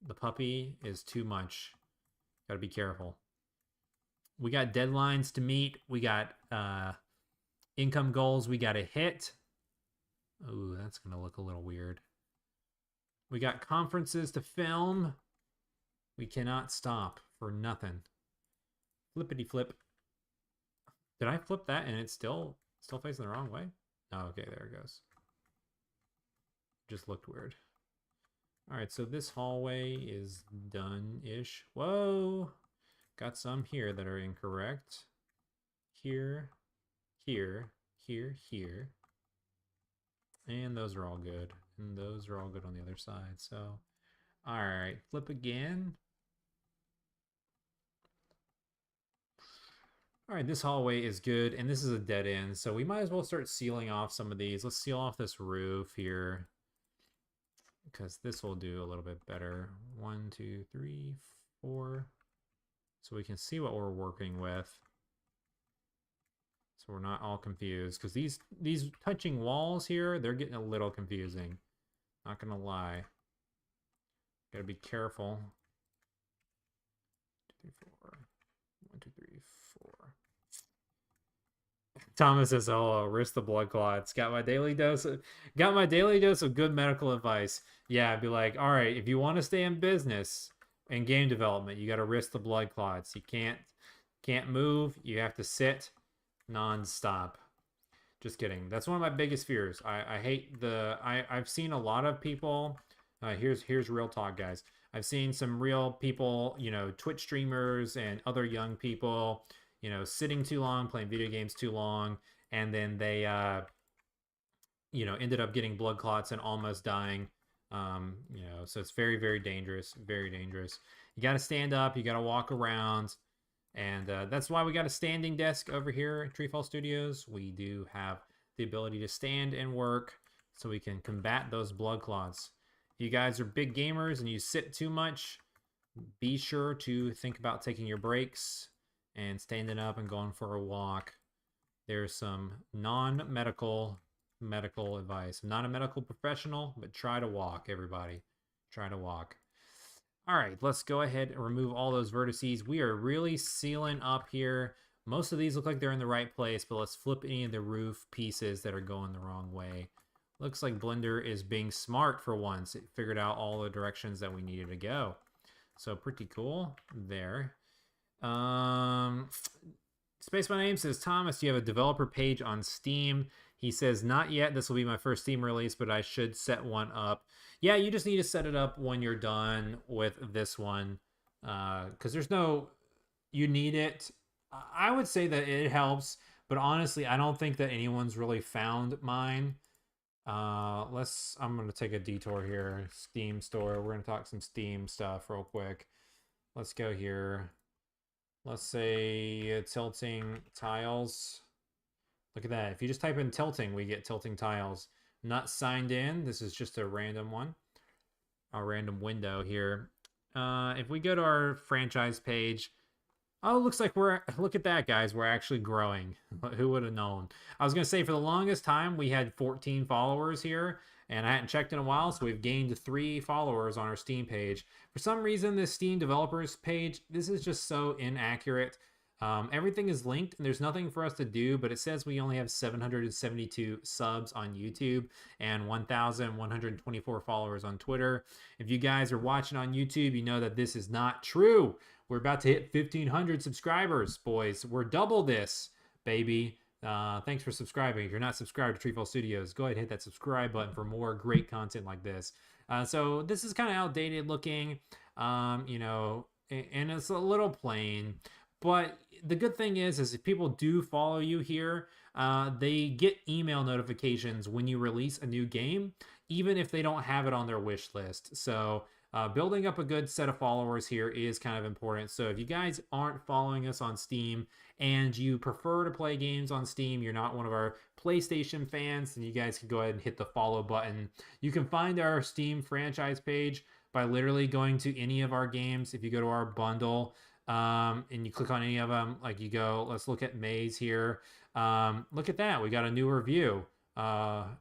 The puppy is too much. Got to be careful. We got deadlines to meet. We got income goals we got to hit. Ooh, that's going to look a little weird. We got conferences to film. We cannot stop for nothing. Flippity flip. Did I flip that and it's still facing the wrong way? Oh, okay, there it goes. Just looked weird. All right, so this hallway is done-ish. Whoa! Got some here that are incorrect. Here, here, here, here. And those are all good. And those are all good on the other side. So, all right, flip again. All right, this hallway is good, and this is a dead end, so we might as well start sealing off some of these. Let's seal off this roof here, because this will do a little bit better. 1, 2, 3, 4. So we can see what we're working with. So we're not all confused, because these touching walls here, they're getting a little confusing. Not gonna lie. Gotta be careful. 2, 3, 4. 1, 2, 3, 4. Thomas says, "Oh, risk the blood clots. Got my daily dose of good medical advice." Yeah, I'd be like, all right, if you want to stay in business and game development, you got to risk the blood clots. You can't move. You have to sit nonstop. Just kidding. That's one of my biggest fears. I hate I've seen a lot of people. Here's real talk, guys. I've seen some real people, Twitch streamers and other young people, sitting too long, playing video games too long, and then they ended up getting blood clots and almost dying. So it's very, very dangerous. Very dangerous. You got to stand up. You got to walk around. And that's why we got a standing desk over here at TreeFall Studios. We do have the ability to stand and work so we can combat those blood clots. If you guys are big gamers and you sit too much, be sure to think about taking your breaks and standing up and going for a walk. There's some non-medical advice. I'm not a medical professional, but try to walk, everybody. Try to walk. All right, let's go ahead and remove all those vertices. We are really sealing up here. Most of these look like they're in the right place, but let's flip any of the roof pieces that are going the wrong way. Looks like Blender is being smart for once. It figured out all the directions that we needed to go. So pretty cool there. Space My Name says, Thomas, do you have a developer page on Steam? He says, not yet. This will be my first Steam release, but I should set one up. Yeah, you just need to set it up when you're done with this one. Because you need it. I would say that it helps, but honestly, I don't think that anyone's really found mine. I'm going to take a detour here. Steam store. We're going to talk some Steam stuff real quick. Let's go here. Let's say tilting tiles. Look at that. If you just type in tilting, we get tilting tiles. Not signed in. This is just a random one. A random window here. If we go to our franchise page, oh, looks like look at that, guys. We're actually growing. Who would have known? I was going to say, for the longest time, we had 14 followers here, and I hadn't checked in a while, so we've gained 3 followers on our Steam page. For some reason, this Steam developers page, this is just so inaccurate. Everything is linked, and there's nothing for us to do, but it says we only have 772 subs on YouTube and 1,124 followers on Twitter. If you guys are watching on YouTube, you know that this is not true. We're about to hit 1,500 subscribers, boys. We're double this, baby. Thanks for subscribing. If you're not subscribed to TreeFall Studios, go ahead and hit that subscribe button for more great content like this. So this is kind of outdated looking, and it's a little plain. But the good thing is if people do follow you here, they get email notifications when you release a new game, even if they don't have it on their wish list. So building up a good set of followers here is kind of important. So if you guys aren't following us on Steam and you prefer to play games on Steam, you're not one of our PlayStation fans, then you guys can go ahead and hit the follow button. You can find our Steam franchise page by literally going to any of our games. If you go to our bundle, and you click on any of them, like you go, let's look at Maze here. Look at that. We got a new review.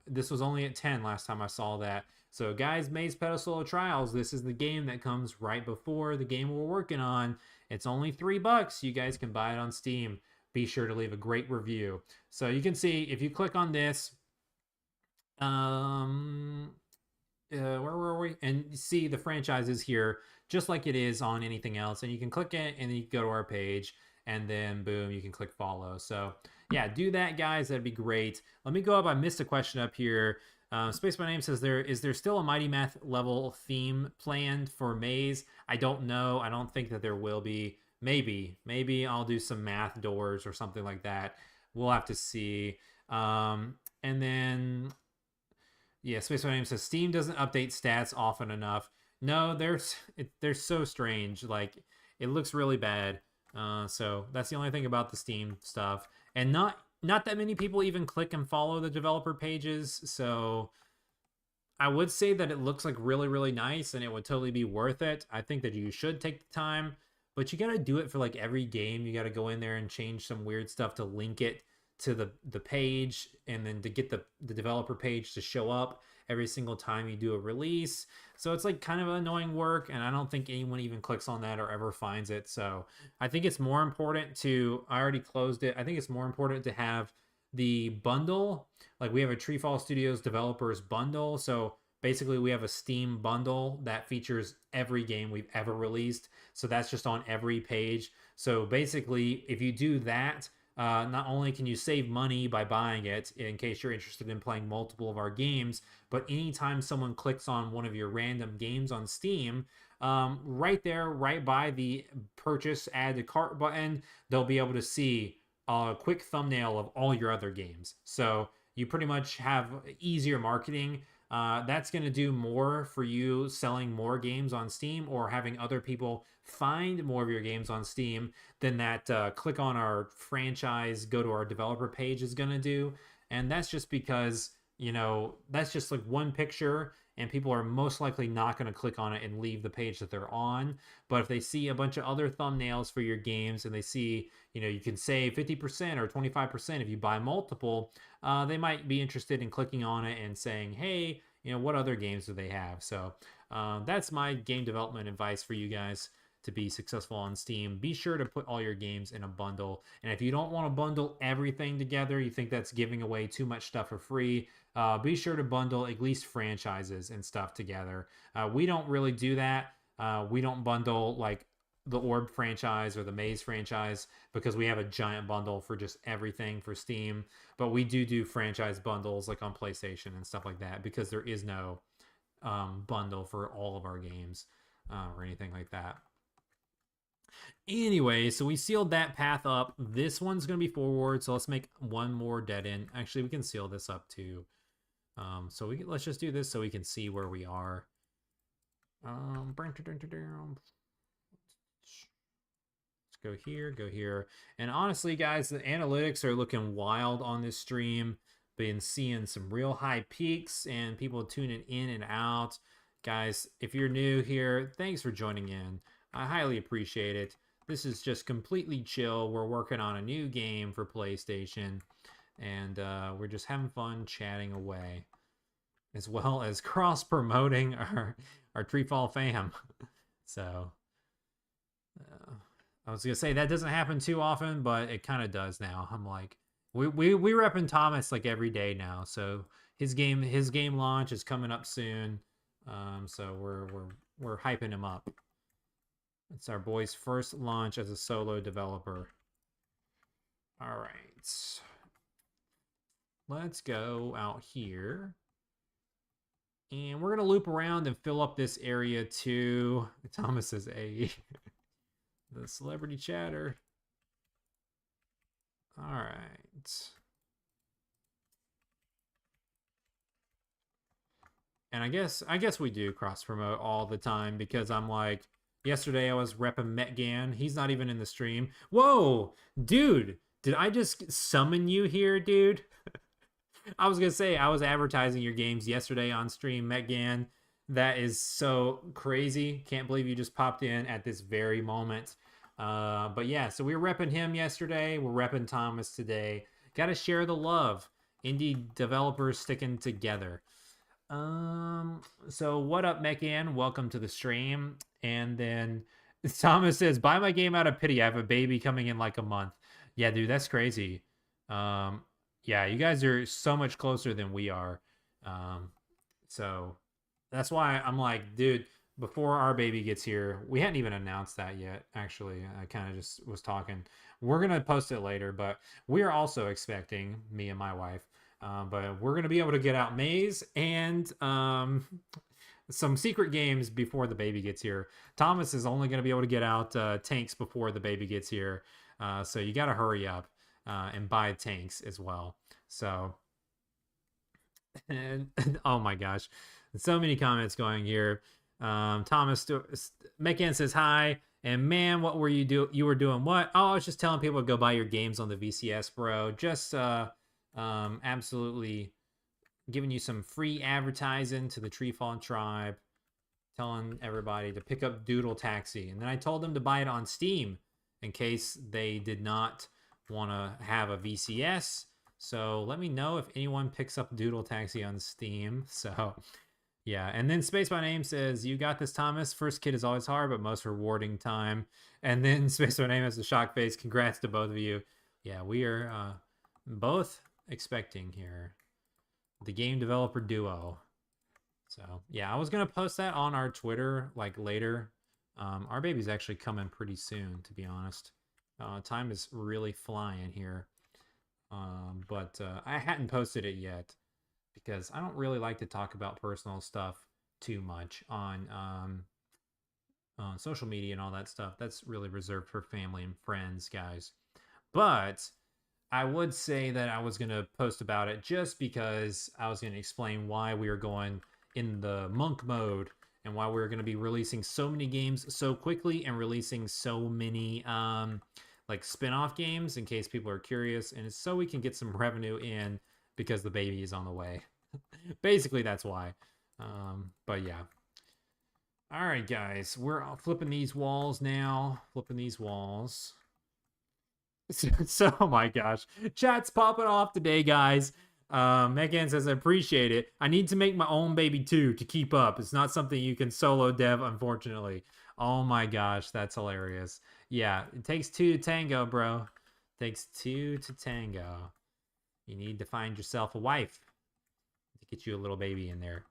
This was only at 10 last time I saw that. So guys, Maze Pedestal Trials, this is the game that comes right before the game we're working on. It's only $3. You guys can buy it on Steam. Be sure to leave a great review. So you can see, if you click on this, where were we? And you see the franchises here, just like it is on anything else. And you can click it and then you can go to our page and then boom, you can click follow. So yeah, do that, guys. That'd be great. Let me go up. I missed a question up here. Space My Name says, is there still a Mighty Math level theme planned for Maze? I don't know. I don't think that there will be. Maybe I'll do some math doors or something like that. We'll have to see. And then, yeah, Space My Name says, Steam doesn't update stats often enough. No, they're so strange. Like, it looks really bad. So that's the only thing about the Steam stuff. And not that many people even click and follow the developer pages. So I would say that it looks like really, really nice and it would totally be worth it. I think that you should take the time, but you got to do it for like every game. You got to go in there and change some weird stuff to link it to the page and then to get the developer page to show up. every single time you do a release. So it's like kind of annoying work, and I don't think anyone even clicks on that or ever finds it. So I think it's more important to, I already closed it. I think it's more important to have the bundle. Like we have a TreeFall Studios developers bundle. So basically we have a Steam bundle that features every game we've ever released. So that's just on every page. So basically, if you do that, not only can you save money by buying it in case you're interested in playing multiple of our games, but anytime someone clicks on one of your random games on Steam, right there, right by the purchase add to cart button, they'll be able to see a quick thumbnail of all your other games. So you pretty much have easier marketing. That's going to do more for you selling more games on Steam or having other people find more of your games on Steam than that click on our franchise, go to our developer page is going to do. And that's just because, you know, that's just like one picture and people are most likely not going to click on it and leave the page that they're on. But if they see a bunch of other thumbnails for your games and they see, you know, you can save 50% or 25% if you buy multiple, they might be interested in clicking on it and saying, hey, you know, what other games do they have? So that's my game development advice for you guys to be successful on Steam. Be sure to put all your games in a bundle. And if you don't want to bundle everything together, you think that's giving away too much stuff for free, be sure to bundle at least franchises and stuff together. We don't really do that. We don't bundle like the Orb franchise or the Maze franchise because we have a giant bundle for just everything for Steam. But we do franchise bundles like on PlayStation and stuff like that because there is no bundle for all of our games or anything like that. Anyway, so we sealed that path up. This one's going to be forward, so let's make one more dead end. Actually, we can seal this up too. So let's just do this so we can see where we are. Let's go here. And honestly, guys, the analytics are looking wild on this stream. Been seeing some real high peaks and people tuning in and out. Guys, if you're new here, thanks for joining in. I highly appreciate it. This is just completely chill. We're working on a new game for PlayStation, and we're just having fun chatting away, as well as cross-promoting our TreeFall fam. So, I was gonna say that doesn't happen too often, but it kind of does now. I'm like, we repping Thomas like every day now. So his game launch is coming up soon. So we're hyping him up. It's our boy's first launch as a solo developer. All right. Let's go out here. And we're going to loop around and fill up this area too. Thomas says, A. The celebrity chatter. All right. And I guess we do cross promote all the time because I'm like, yesterday I was repping Metgan. He's not even in the stream. Whoa, dude, did I just summon you here, dude? I was gonna say I was advertising your games yesterday on stream, Metgan. That is so crazy. Can't believe you just popped in at this very moment. But yeah, so we were repping him yesterday. We're repping Thomas today. Got to share the love. Indie developers sticking together. So what up, Mekan? Welcome to the stream. And then Thomas says, buy my game out of pity. I have a baby coming in like a month. Yeah, dude, that's crazy. Yeah, you guys are so much closer than we are. So that's why I'm like, dude, before our baby gets here, we hadn't even announced that yet. Actually, I kind of just was talking. We're going to post it later, but we are also expecting, me and my wife, but we're going to be able to get out Maze and some secret games before the baby gets here. Thomas is only going to be able to get out tanks before the baby gets here. So you got to hurry up and buy tanks as well. So, and oh my gosh, so many comments going here. Thomas Mekan says hi. And man, what were you were doing what? Oh, I was just telling people to go buy your games on the VCS, bro. Just absolutely giving you some free advertising to the TreeFall tribe, telling everybody to pick up Doodle Taxi. And then I told them to buy it on Steam in case they did not want to have a VCS. So let me know if anyone picks up Doodle Taxi on Steam. So yeah, and then Space by Name says, "You got this, Thomas. First kid is always hard, but most rewarding time." And then Space by Name has a shock face. Congrats to both of you. Yeah, we are both expecting here the game developer duo. So yeah, I was gonna post that on our Twitter like later. Our baby's actually coming pretty soon, to be honest. Time is really flying here. But I hadn't posted it yet because I don't really like to talk about personal stuff too much on social media and all that stuff. That's really reserved for family and friends, guys. But I would say that I was going to post about it just because I was going to explain why we are going in the monk mode and why we're going to be releasing so many games so quickly and releasing so many like spin-off games in case people are curious, and it's so we can get some revenue in because the baby is on the way. Basically, that's why. But yeah. All right, guys, we're flipping these walls now. Flipping these walls. So, oh my gosh, chat's popping off today, guys. Megan says, I appreciate it. I need to make my own baby too to keep up. It's not something you can solo dev, unfortunately. Oh my gosh, that's hilarious. Yeah, it takes two to tango, bro. It takes two to tango. You need to find yourself a wife to get you a little baby in there.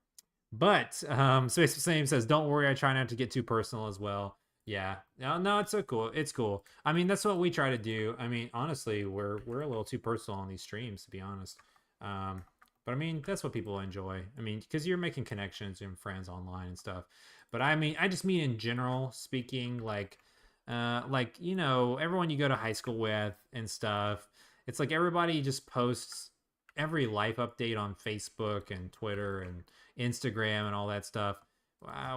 But Space Same says, don't worry, I try not to get too personal as well. Yeah, no, it's so cool. It's cool. I mean, that's what we try to do. I mean, honestly, we're a little too personal on these streams, to be honest. But I mean, that's what people enjoy. I mean, because you're making connections and friends online and stuff. But I mean, I just mean in general speaking, like you know, everyone you go to high school with and stuff. It's like everybody just posts every life update on Facebook and Twitter and Instagram and all that stuff.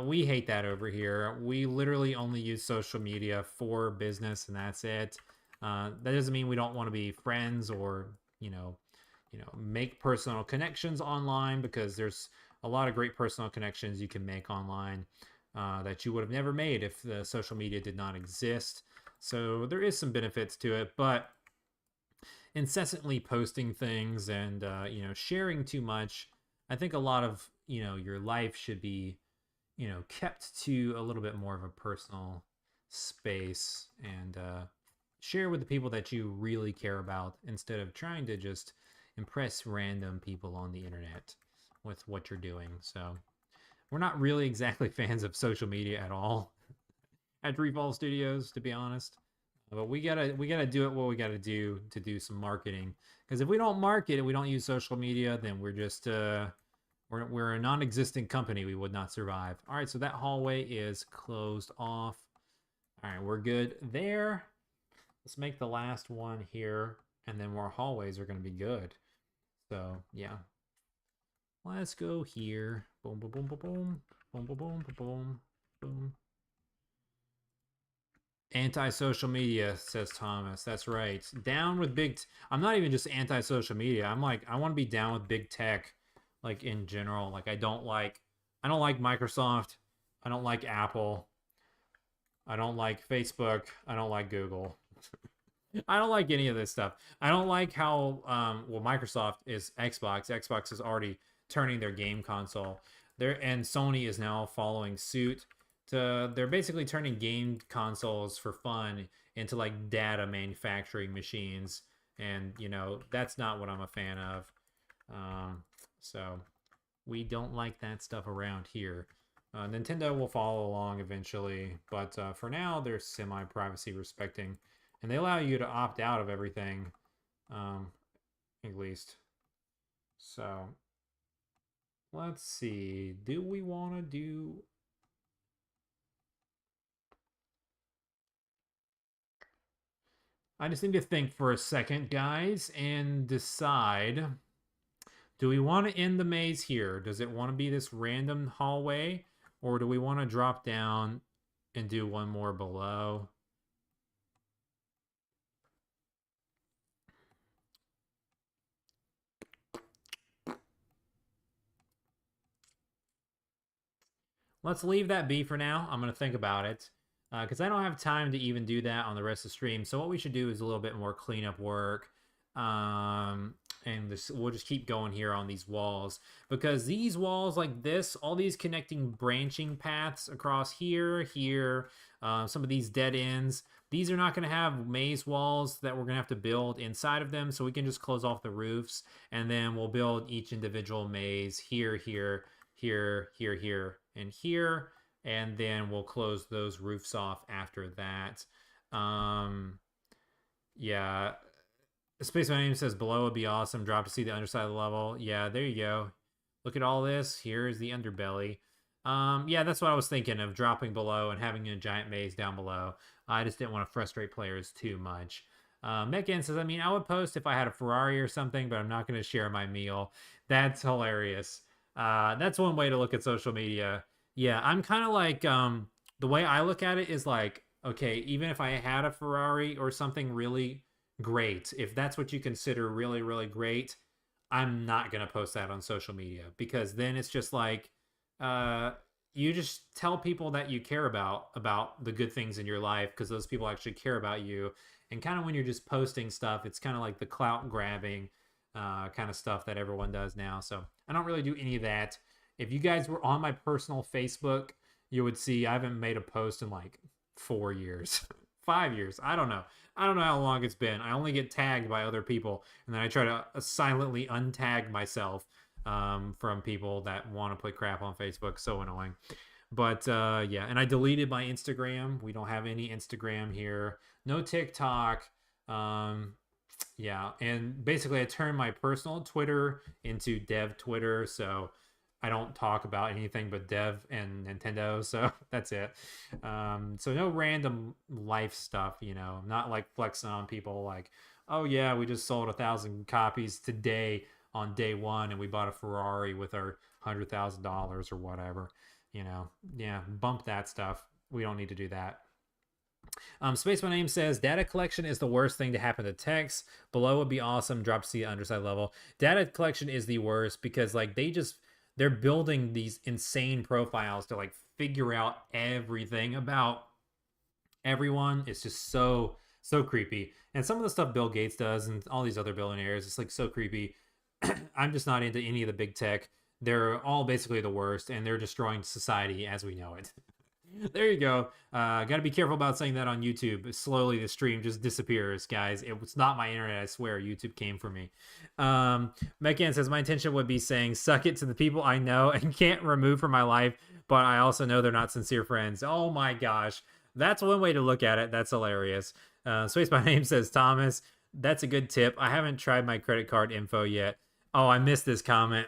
We hate that over here. We literally only use social media for business, and that's it. That doesn't mean we don't want to be friends or make personal connections online, because there's a lot of great personal connections you can make online that you would have never made if the social media did not exist. So there is some benefits to it, but incessantly posting things and sharing too much, I think a lot of your life should be kept to a little bit more of a personal space, and share with the people that you really care about instead of trying to just impress random people on the internet with what you're doing. So we're not really exactly fans of social media at all at TreeFall Studios, to be honest. But we gotta do it what we gotta do to do some marketing. Because if we don't market it, we don't use social media, then we're just we're a non-existent company. We would not survive. All right, so that hallway is closed off. All right, we're good there. Let's make the last one here, and then our hallways are going to be good. So yeah, let's go here. Boom, boom, boom, boom, boom, boom, boom, boom, boom, boom. Anti-social media, says Thomas. That's right. Down with big. I'm not even just anti-social media. I'm like, I want to be down with big tech, like in general. Like I don't like Microsoft. I don't like Apple. I don't like Facebook. I don't like Google. I don't like any of this stuff. I don't like how Microsoft is Xbox. Xbox is already turning their game console there, and Sony is now following suit. They're basically turning game consoles for fun into like data manufacturing machines, and that's not what I'm a fan of. So we don't like that stuff around here. Nintendo will follow along eventually, but for now they're semi-privacy respecting, and they allow you to opt out of everything, at least. So let's see. Do we want to do? I just need to think for a second, guys, and decide. Do we want to end the maze here? Does it want to be this random hallway? Or do we want to drop down and do one more below? Let's leave that be for now. I'm going to think about it, because I don't have time to even do that on the rest of the stream. So what we should do is a little bit more cleanup work, and we'll just keep going here on these walls, because these walls like this, all these connecting branching paths across here, some of these dead ends, these are not going to have maze walls that we're going to have to build inside of them, so we can just close off the roofs, and then we'll build each individual maze here, and here, and then we'll close those roofs off after that. Yeah, Space My Name says below would be awesome. Drop to see the underside of the level. Yeah, there you go. Look at all this. Here is the underbelly. Yeah, that's what I was thinking of, dropping below and having a giant maze down below. I just didn't want to frustrate players too much. Megan says, I mean, I would post if I had a Ferrari or something, but I'm not going to share my meal. That's hilarious. That's one way to look at social media. Yeah, I'm kind of like, the way I look at it is like, okay, even if I had a Ferrari or something really great, if that's what you consider really, really great, I'm not going to post that on social media, because then it's just like, uh, you just tell people that you care about the good things in your life, because those people actually care about you. And kind of when you're just posting stuff, it's kind of like the clout grabbing kind of stuff that everyone does now. So I don't really do any of that. If you guys were on my personal Facebook, you would see I haven't made a post in like 4 years, 5 years. I don't know. I don't know how long it's been. I only get tagged by other people, and then I try to silently untag myself from people that want to put crap on Facebook. So annoying. But yeah, and I deleted my Instagram. We don't have any Instagram here. No TikTok. Yeah, and basically I turned my personal Twitter into dev Twitter, so I don't talk about anything but dev and Nintendo, so that's it. So no random life stuff, you know. I'm not like flexing on people like, oh yeah, we just sold 1,000 copies today on day one, and we bought a Ferrari with our $100,000 or whatever. You know, yeah, bump that stuff. We don't need to do that. Space My Name says data collection is the worst thing to happen to text. Below would be awesome. Drop to see the underside level. Data collection is the worst, because like they're building these insane profiles to like figure out everything about everyone. It's just so creepy. And some of the stuff Bill Gates does and all these other billionaires, it's like so creepy. I'm just not into any of the big tech. They're all basically the worst, and they're destroying society as we know it. There you go. Got to be careful about saying that on YouTube. Slowly, the stream just disappears, guys. It was not my internet, I swear. YouTube came for me. Mekan says, my intention would be saying, suck it to the people I know and can't remove from my life, but I also know they're not sincere friends. Oh my gosh. That's one way to look at it. That's hilarious. Space My Name says, Thomas, that's a good tip. I haven't tried my credit card info yet. Oh, I missed this comment.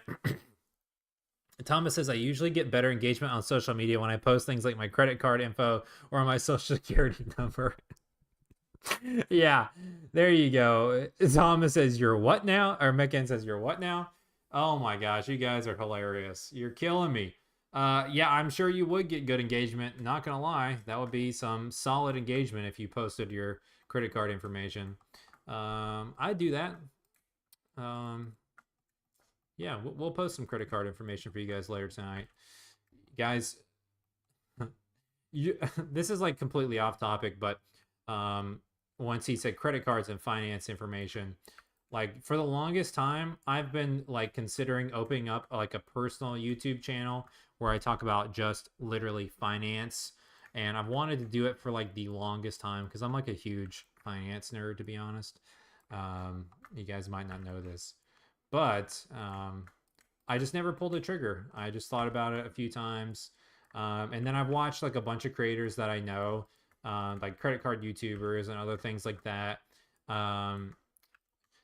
Thomas says, I usually get better engagement on social media when I post things like my credit card info or my social security number. Yeah, there you go. Thomas says, you're what now? Or Mekan says, you're what now? Oh my gosh, you guys are hilarious. You're killing me. Yeah, I'm sure you would get good engagement. Not gonna lie, that would be some solid engagement if you posted your credit card information. I'd do that. Yeah, we'll post some credit card information for you guys later tonight. Guys, this is like completely off topic, but once he said credit cards and finance information, like for the longest time, I've been like considering opening up like a personal YouTube channel where I talk about just literally finance. And I've wanted to do it for like the longest time because I'm like a huge finance nerd, to be honest. You guys might not know this. But I just never pulled the trigger. I just thought about it a few times. And then I've watched like a bunch of creators that I know, like credit card YouTubers and other things like that,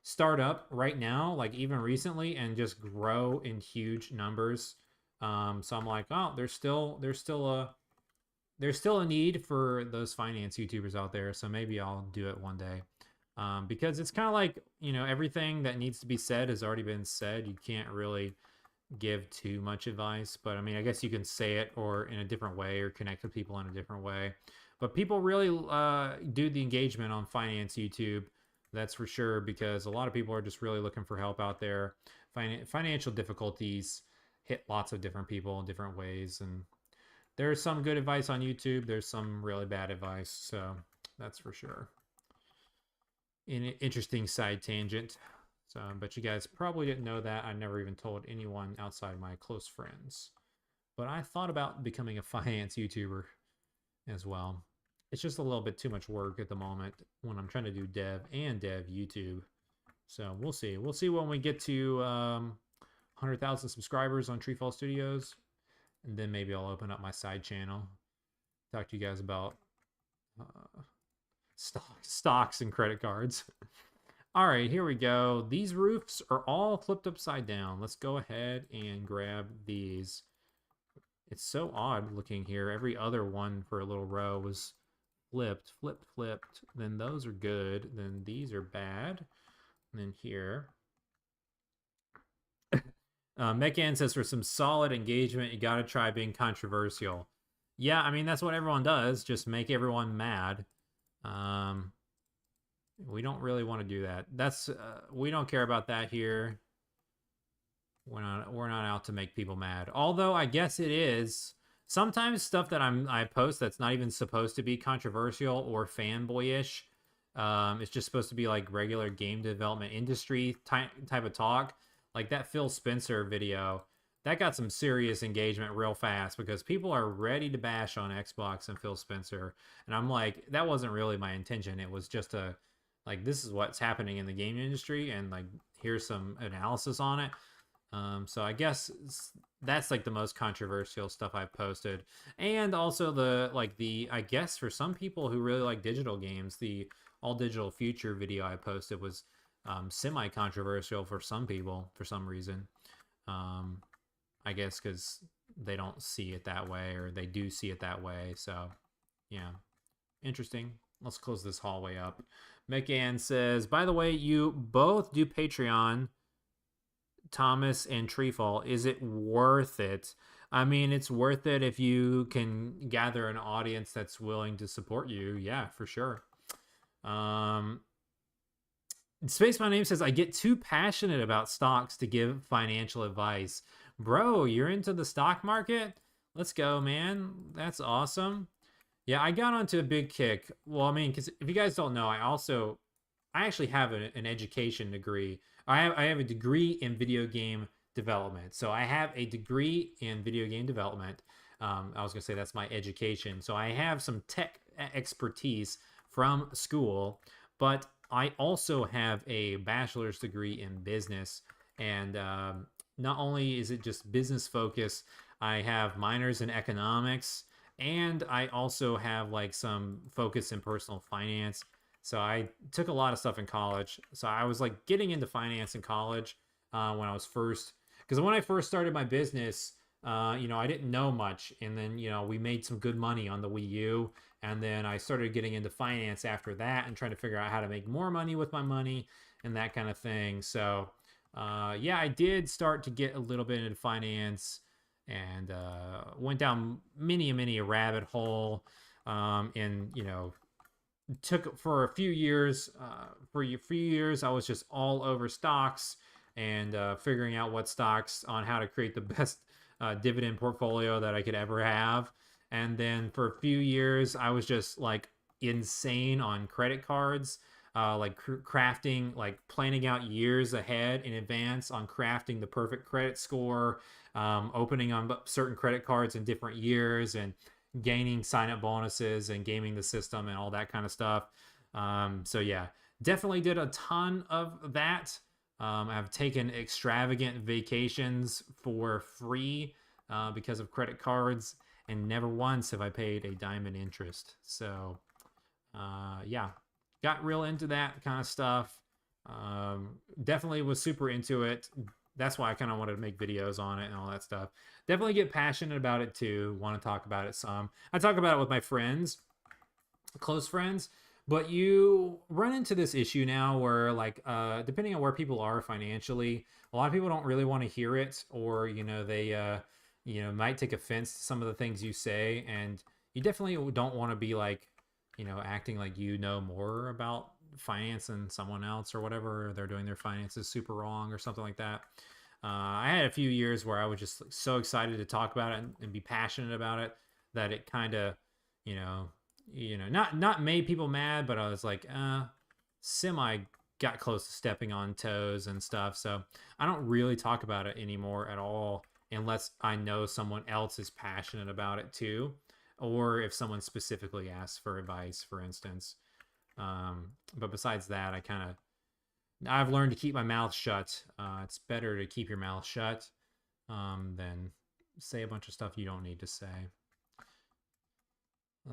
start up right now, like even recently, and just grow in huge numbers. So I'm like, oh, there's still a need for those finance YouTubers out there. So maybe I'll do it one day. Because it's kind of like, you know, everything that needs to be said has already been said. You can't really give too much advice, but I mean, I guess you can say it or in a different way or connect with people in a different way. But people really do the engagement on finance YouTube. That's for sure, because a lot of people are just really looking for help out there. Financial difficulties hit lots of different people in different ways, and there's some good advice on YouTube. There's some really bad advice, so that's for sure. An interesting side tangent. So, but you guys probably didn't know that. I never even told anyone outside my close friends. But I thought about becoming a finance YouTuber as well. It's just a little bit too much work at the moment when I'm trying to do dev and dev YouTube. So we'll see. We'll see when we get to 100,000 subscribers on TreeFall Studios. And then maybe I'll open up my side channel. Talk to you guys about stocks and credit cards. All right, here we go. These roofs are all flipped upside down. Let's go ahead and grab these. It's so odd looking here. Every other one for a little row was flipped. Then those are good. Then these are bad. And then here. Mekan says for some solid engagement, you got to try being controversial. Yeah, I mean, that's what everyone does. Just make everyone mad. We don't really want to do that. That's we don't care about that here. We're not out to make people mad. Although I guess it is sometimes stuff that I post that's not even supposed to be controversial or fanboyish. It's just supposed to be like regular game development industry type of talk. Like that Phil Spencer video, that got some serious engagement real fast because people are ready to bash on Xbox and Phil Spencer. And I'm like, that wasn't really my intention. It was just like, this is what's happening in the game industry, and like, here's some analysis on it. So I guess that's like the most controversial stuff I've posted. And also I guess for some people who really like digital games, the all digital future video I posted was semi-controversial for some people for some reason. I guess because they don't see it that way, or they do see it that way. So yeah, interesting. Let's close this hallway up. Mekan says, by the way, you both do Patreon, Thomas and TreeFall. Is it worth it? I mean, it's worth it if you can gather an audience that's willing to support you. Yeah, for sure. Space My Name says, I get too passionate about stocks to give financial advice. Bro, you're into the stock market? Let's go, man. That's awesome. Yeah, I got onto a big kick. Well, I mean, because if you guys don't know, I actually have an education degree. I have a degree in video game development. So I have a degree in video game development. I was gonna say that's my education. So I have some tech expertise from school, but I also have a bachelor's degree in business. And not only is it just business focused, I have minors in economics, and I also have like some focus in personal finance. So I took a lot of stuff in college. So I was like getting into finance in college when I was because when I first started my business, I didn't know much. And then, we made some good money on the Wii U. And then I started getting into finance after that and trying to figure out how to make more money with my money and that kind of thing. So yeah, I did start to get a little bit into finance, and went down many a rabbit hole, and took for a few years. For a few years, I was just all over stocks and figuring out what stocks on how to create the best dividend portfolio that I could ever have. And then for a few years, I was just like insane on credit cards. Like crafting, like planning out years ahead in advance on crafting the perfect credit score, opening on certain credit cards in different years, and gaining sign-up bonuses and gaming the system and all that kind of stuff. So yeah, definitely did a ton of that. I've taken extravagant vacations for free because of credit cards, and never once have I paid a dime in interest. So yeah, got real into that kind of stuff. Definitely was super into it. That's why I kind of wanted to make videos on it and all that stuff. Definitely get passionate about it too. Want to talk about it some. I talk about it with my friends, close friends, but you run into this issue now where like, depending on where people are financially, a lot of people don't really want to hear it, or, they, might take offense to some of the things you say. And you definitely don't want to be like, acting like more about finance than someone else or whatever. They're doing their finances super wrong or something like that. I had a few years where I was just so excited to talk about it and be passionate about it that it kind of, not made people mad, but I was like, semi got close to stepping on toes and stuff. So I don't really talk about it anymore at all unless I know someone else is passionate about it too, or if someone specifically asks for advice, for instance. But besides that, I've learned to keep my mouth shut. It's better to keep your mouth shut than say a bunch of stuff you don't need to say.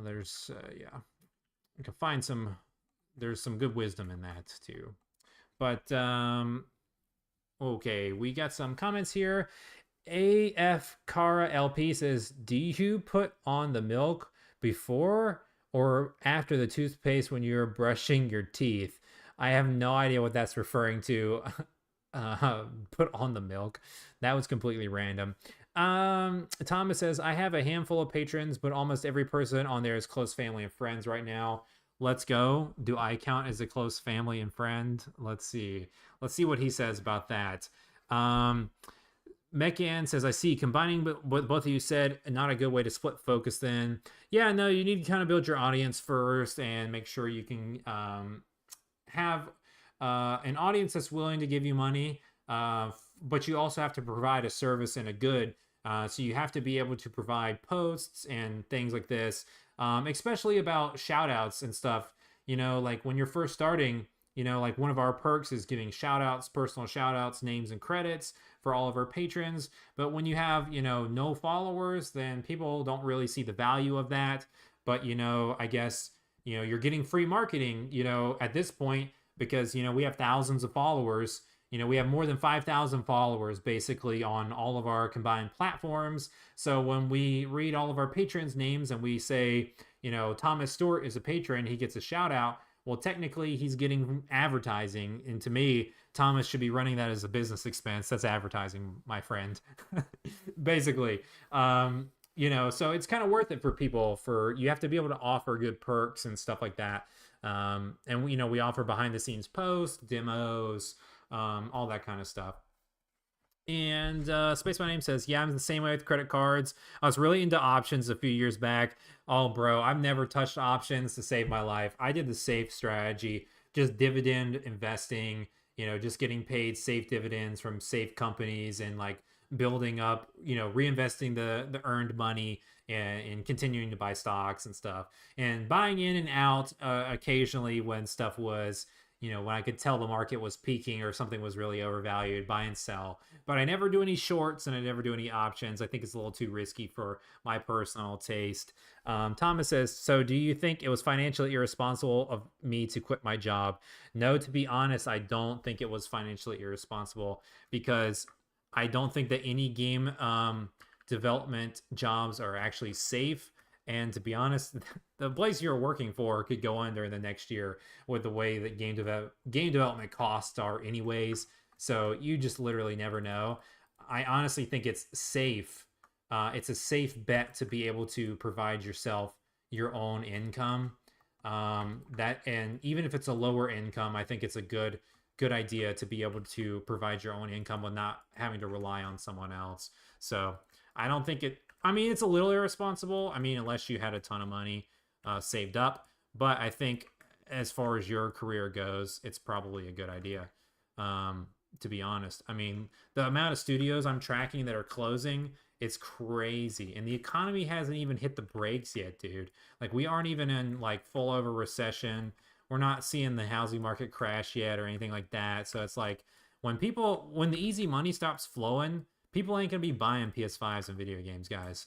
There's yeah, you can find some. There's some good wisdom in that too. But okay, we got some comments here. AF Kara LP says, "Do you put on the milk before or after the toothpaste when you're brushing your teeth?" I have no idea what that's referring to. Put on the milk. That was completely random. Thomas says, "I have a handful of patrons, but almost every person on there is close family and friends right now. Let's go. Do I count as a close family and friend? Let's see. Let's see what he says about that." Mekan says, "I see combining what both of you said, not a good way to split focus then." Yeah, no, you need to kind of build your audience first and make sure you can have an audience that's willing to give you money, but you also have to provide a service and a good. So you have to be able to provide posts and things like this, especially about shout outs and stuff. Like when you're first starting, like one of our perks is giving shout outs, personal shout outs, names and credits for all of our patrons. But when you have, no followers, then people don't really see the value of that. But, I guess, you're getting free marketing, at this point, because, we have thousands of followers. We have more than 5,000 followers basically on all of our combined platforms. So when we read all of our patrons' names and we say, Thomas Stewart is a patron, he gets a shout out. Well, technically, he's getting advertising. And to me, Thomas should be running that as a business expense. That's advertising, my friend. Basically. So it's kind of worth it for people. You have to be able to offer good perks and stuff like that. And we offer behind the scenes posts, demos, all that kind of stuff. And Space My Name says, "Yeah, I'm the same way with credit cards. I was really into options a few years back. Oh, bro, I've never touched options to save my life. I did the safe strategy, just dividend investing, just getting paid safe dividends from safe companies and like building up, reinvesting the earned money and continuing to buy stocks and stuff and buying in and out occasionally when stuff was, when I could tell the market was peaking or something was really overvalued, buy and sell. But I never do any shorts and I never do any options. I think it's a little too risky for my personal taste." Thomas says, "So do you think it was financially irresponsible of me to quit my job?" No, to be honest, I don't think it was financially irresponsible because I don't think that any game development jobs are actually safe. And to be honest, the place you're working for could go under in the next year with the way that game development costs are anyways. So you just literally never know. I honestly think it's safe. It's a safe bet to be able to provide yourself your own income. And even if it's a lower income, I think it's a good idea to be able to provide your own income with not having to rely on someone else. So I don't think it's a little irresponsible. Unless you had a ton of money saved up. But I think as far as your career goes, it's probably a good idea, to be honest. The amount of studios I'm tracking that are closing, it's crazy. And the economy hasn't even hit the brakes yet, dude. Like, we aren't even in, like, full over recession. We're not seeing the housing market crash yet or anything like that. So it's like, when the easy money stops flowing, people ain't gonna be buying PS5s and video games, guys.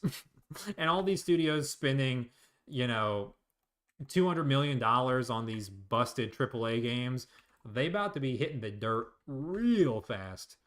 And all these studios spending, $200 million on these busted AAA games, they about to be hitting the dirt real fast,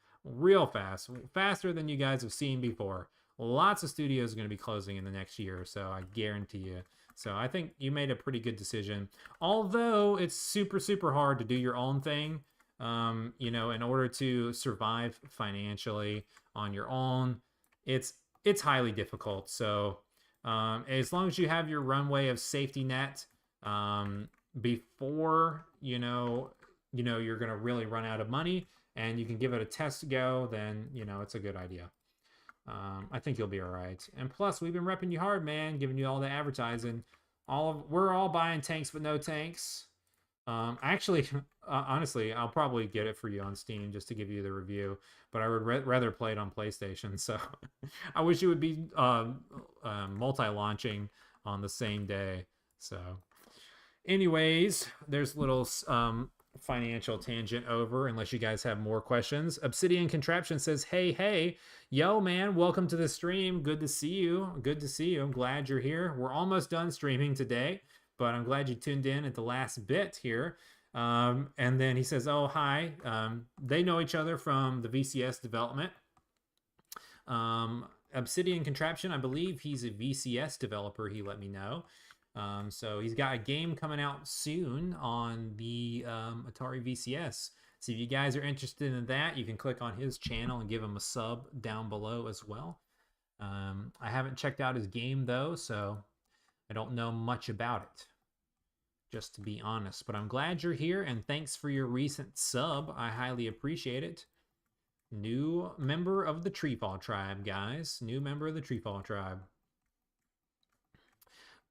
faster than you guys have seen before. Lots of studios are going to be closing in the next year or so, I guarantee you. So I think you made a pretty good decision. Although it's super, super hard to do your own thing, in order to survive financially on your own, it's highly difficult. So as long as you have your runway of safety net before you're gonna really run out of money and you can give it a test go, then it's a good idea. I think you'll be all right. And plus, we've been repping you hard, man, giving you all the advertising. We're all buying tanks but no tanks. Actually, honestly, I'll probably get it for you on Steam just to give you the review. But I would rather play it on PlayStation. So I wish it would be multi-launching on the same day. So, anyways, there's a little financial tangent over. Unless you guys have more questions, Obsidian Contraption says, "Hey, yo, man, welcome to the stream. Good to see you. Good to see you. I'm glad you're here. We're almost done streaming today." But I'm glad you tuned in at the last bit here. And then he says, "Oh, hi." They know each other from the VCS development. Obsidian Contraption, I believe he's a VCS developer, he let me know. So he's got a game coming out soon on the Atari VCS. So if you guys are interested in that, you can click on his channel and give him a sub down below as well. I haven't checked out his game though, so I don't know much about it, just to be honest. But I'm glad you're here, and thanks for your recent sub. I highly appreciate it. New member of the TreeFall tribe, guys. New member of the TreeFall tribe.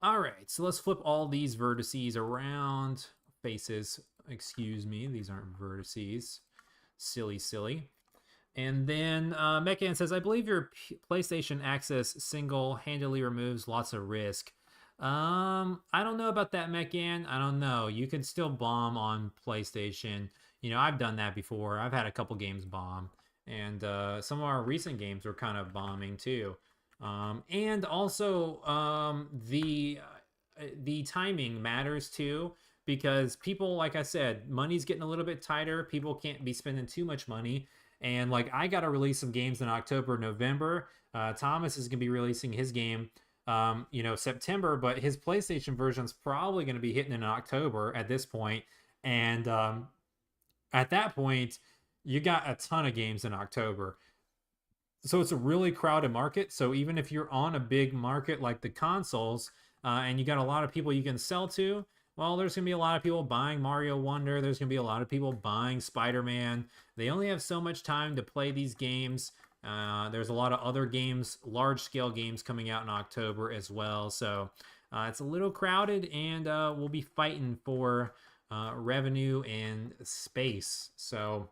All right, so let's flip all these vertices around. Faces, excuse me. These aren't vertices. Silly. And then Mekan says, I believe your PlayStation Access single-handedly removes lots of risk. I don't know about that, Mekan. I don't know. You can still bomb on PlayStation. You know, I've done that before. I've had a couple games bomb. And some of our recent games were kind of bombing too. And also the timing matters too, because people, like I said, money's getting a little bit tighter. People can't be spending too much money. And like, I got to release some games in October, November. Thomas is going to be releasing his game, September, but his PlayStation version is probably going to be hitting in October at this point. And at that point, you got a ton of games in October. So it's a really crowded market. So even if you're on a big market like the consoles, and you got a lot of people you can sell to, well, there's going to be a lot of people buying Mario Wonder. There's going to be a lot of people buying Spider-Man. They only have so much time to play these games. There's a lot of other games, large-scale games coming out in October as well. So it's a little crowded, and we'll be fighting for revenue and space. So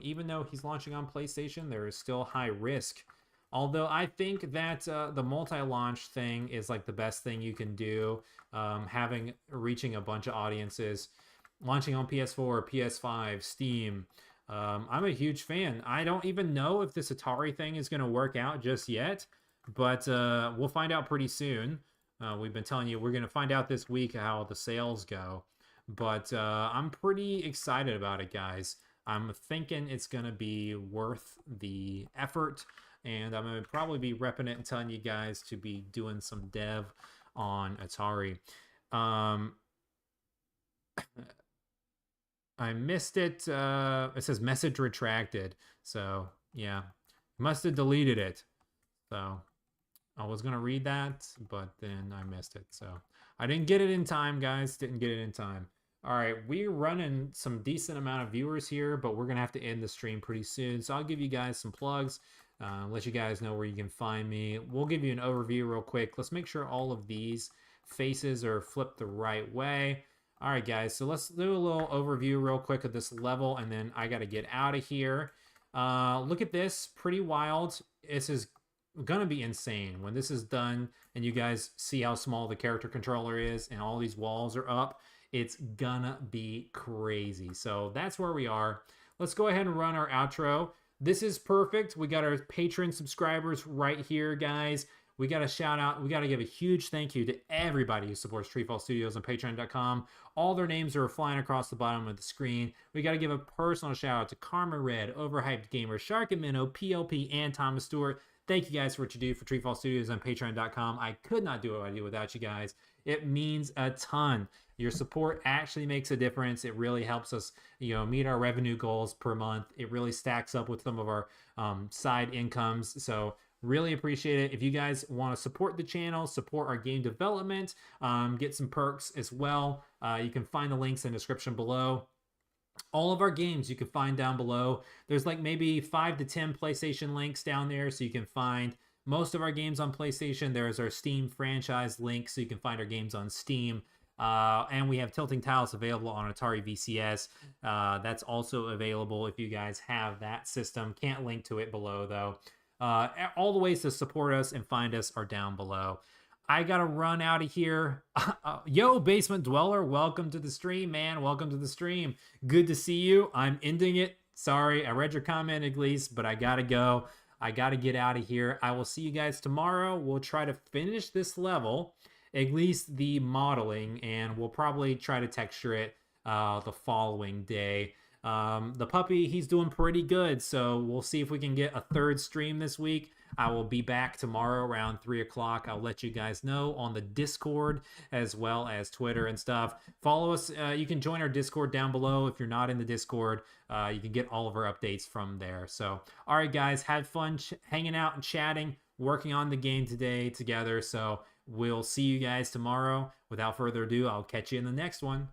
even though he's launching on PlayStation, there is still high risk. Although I think that the multi-launch thing is like the best thing you can do, reaching a bunch of audiences, launching on PS4, PS5, Steam. I'm a huge fan. I don't even know if this Atari thing is going to work out just yet, but we'll find out pretty soon. We've been telling you we're going to find out this week how the sales go, but I'm pretty excited about it, guys. I'm thinking it's going to be worth the effort. And I'm going to probably be repping it and telling you guys to be doing some dev on Atari. I missed it. It says message retracted. So, yeah. Must have deleted it. So, I was going to read that, but then I missed it. So, I didn't get it in time, guys. Didn't get it in time. All right, we're running some decent amount of viewers here, but we're going to have to end the stream pretty soon. So, I'll give you guys some plugs. Let you guys know where you can find me. We'll give you an overview real quick. Let's make sure all of these faces are flipped the right way. All right, guys, so let's do a little overview real quick of this level, and then I got to get out of here. Look at this, pretty wild. This is gonna be insane when this is done and you guys see how small the character controller is and all these walls are up. It's gonna be crazy. So that's where we are. Let's go ahead and run our outro. This is perfect. We got our patron subscribers right here, guys. We got to shout out. We got to give a huge thank you to everybody who supports TreeFall Studios on Patreon.com. All their names are flying across the bottom of the screen. We got to give a personal shout out to Karma Red, Overhyped Gamer, Shark and Minnow, PLP, and Thomas Stewart. Thank you guys for what you do for TreeFall Studios on Patreon.com. I could not do what I do without you guys. It means a ton. Your support actually makes a difference. It really helps us, meet our revenue goals per month. It really stacks up with some of our side incomes. So really appreciate it. If you guys want to support the channel, support our game development, get some perks as well, you can find the links in the description below. All of our games you can find down below. There's like maybe 5 to 10 PlayStation links down there, so you can find most of our games on PlayStation. There's our Steam franchise link, so you can find our games on Steam. And we have Tilting Tiles available on Atari VCS. That's also available if you guys have that system. Can't link to it below, though. All the ways to support us and find us are down below. I gotta run out of here. Yo, Basement Dweller, welcome to the stream, man. Welcome to the stream. Good to see you. I'm ending it. Sorry, I read your comment, Iglesias, but I gotta go. I gotta get out of here. I will see you guys tomorrow. We'll try to finish this level, at least the modeling, and we'll probably try to texture it the following day. The puppy, he's doing pretty good, so we'll see if we can get a third stream this week. I will be back tomorrow around 3 o'clock. I'll let you guys know on the Discord as well as Twitter and stuff. Follow us. You can join our Discord down below. If you're not in the Discord, you can get all of our updates from there. So, all right, guys, had fun hanging out and chatting, working on the game today together. So, we'll see you guys tomorrow. Without further ado, I'll catch you in the next one.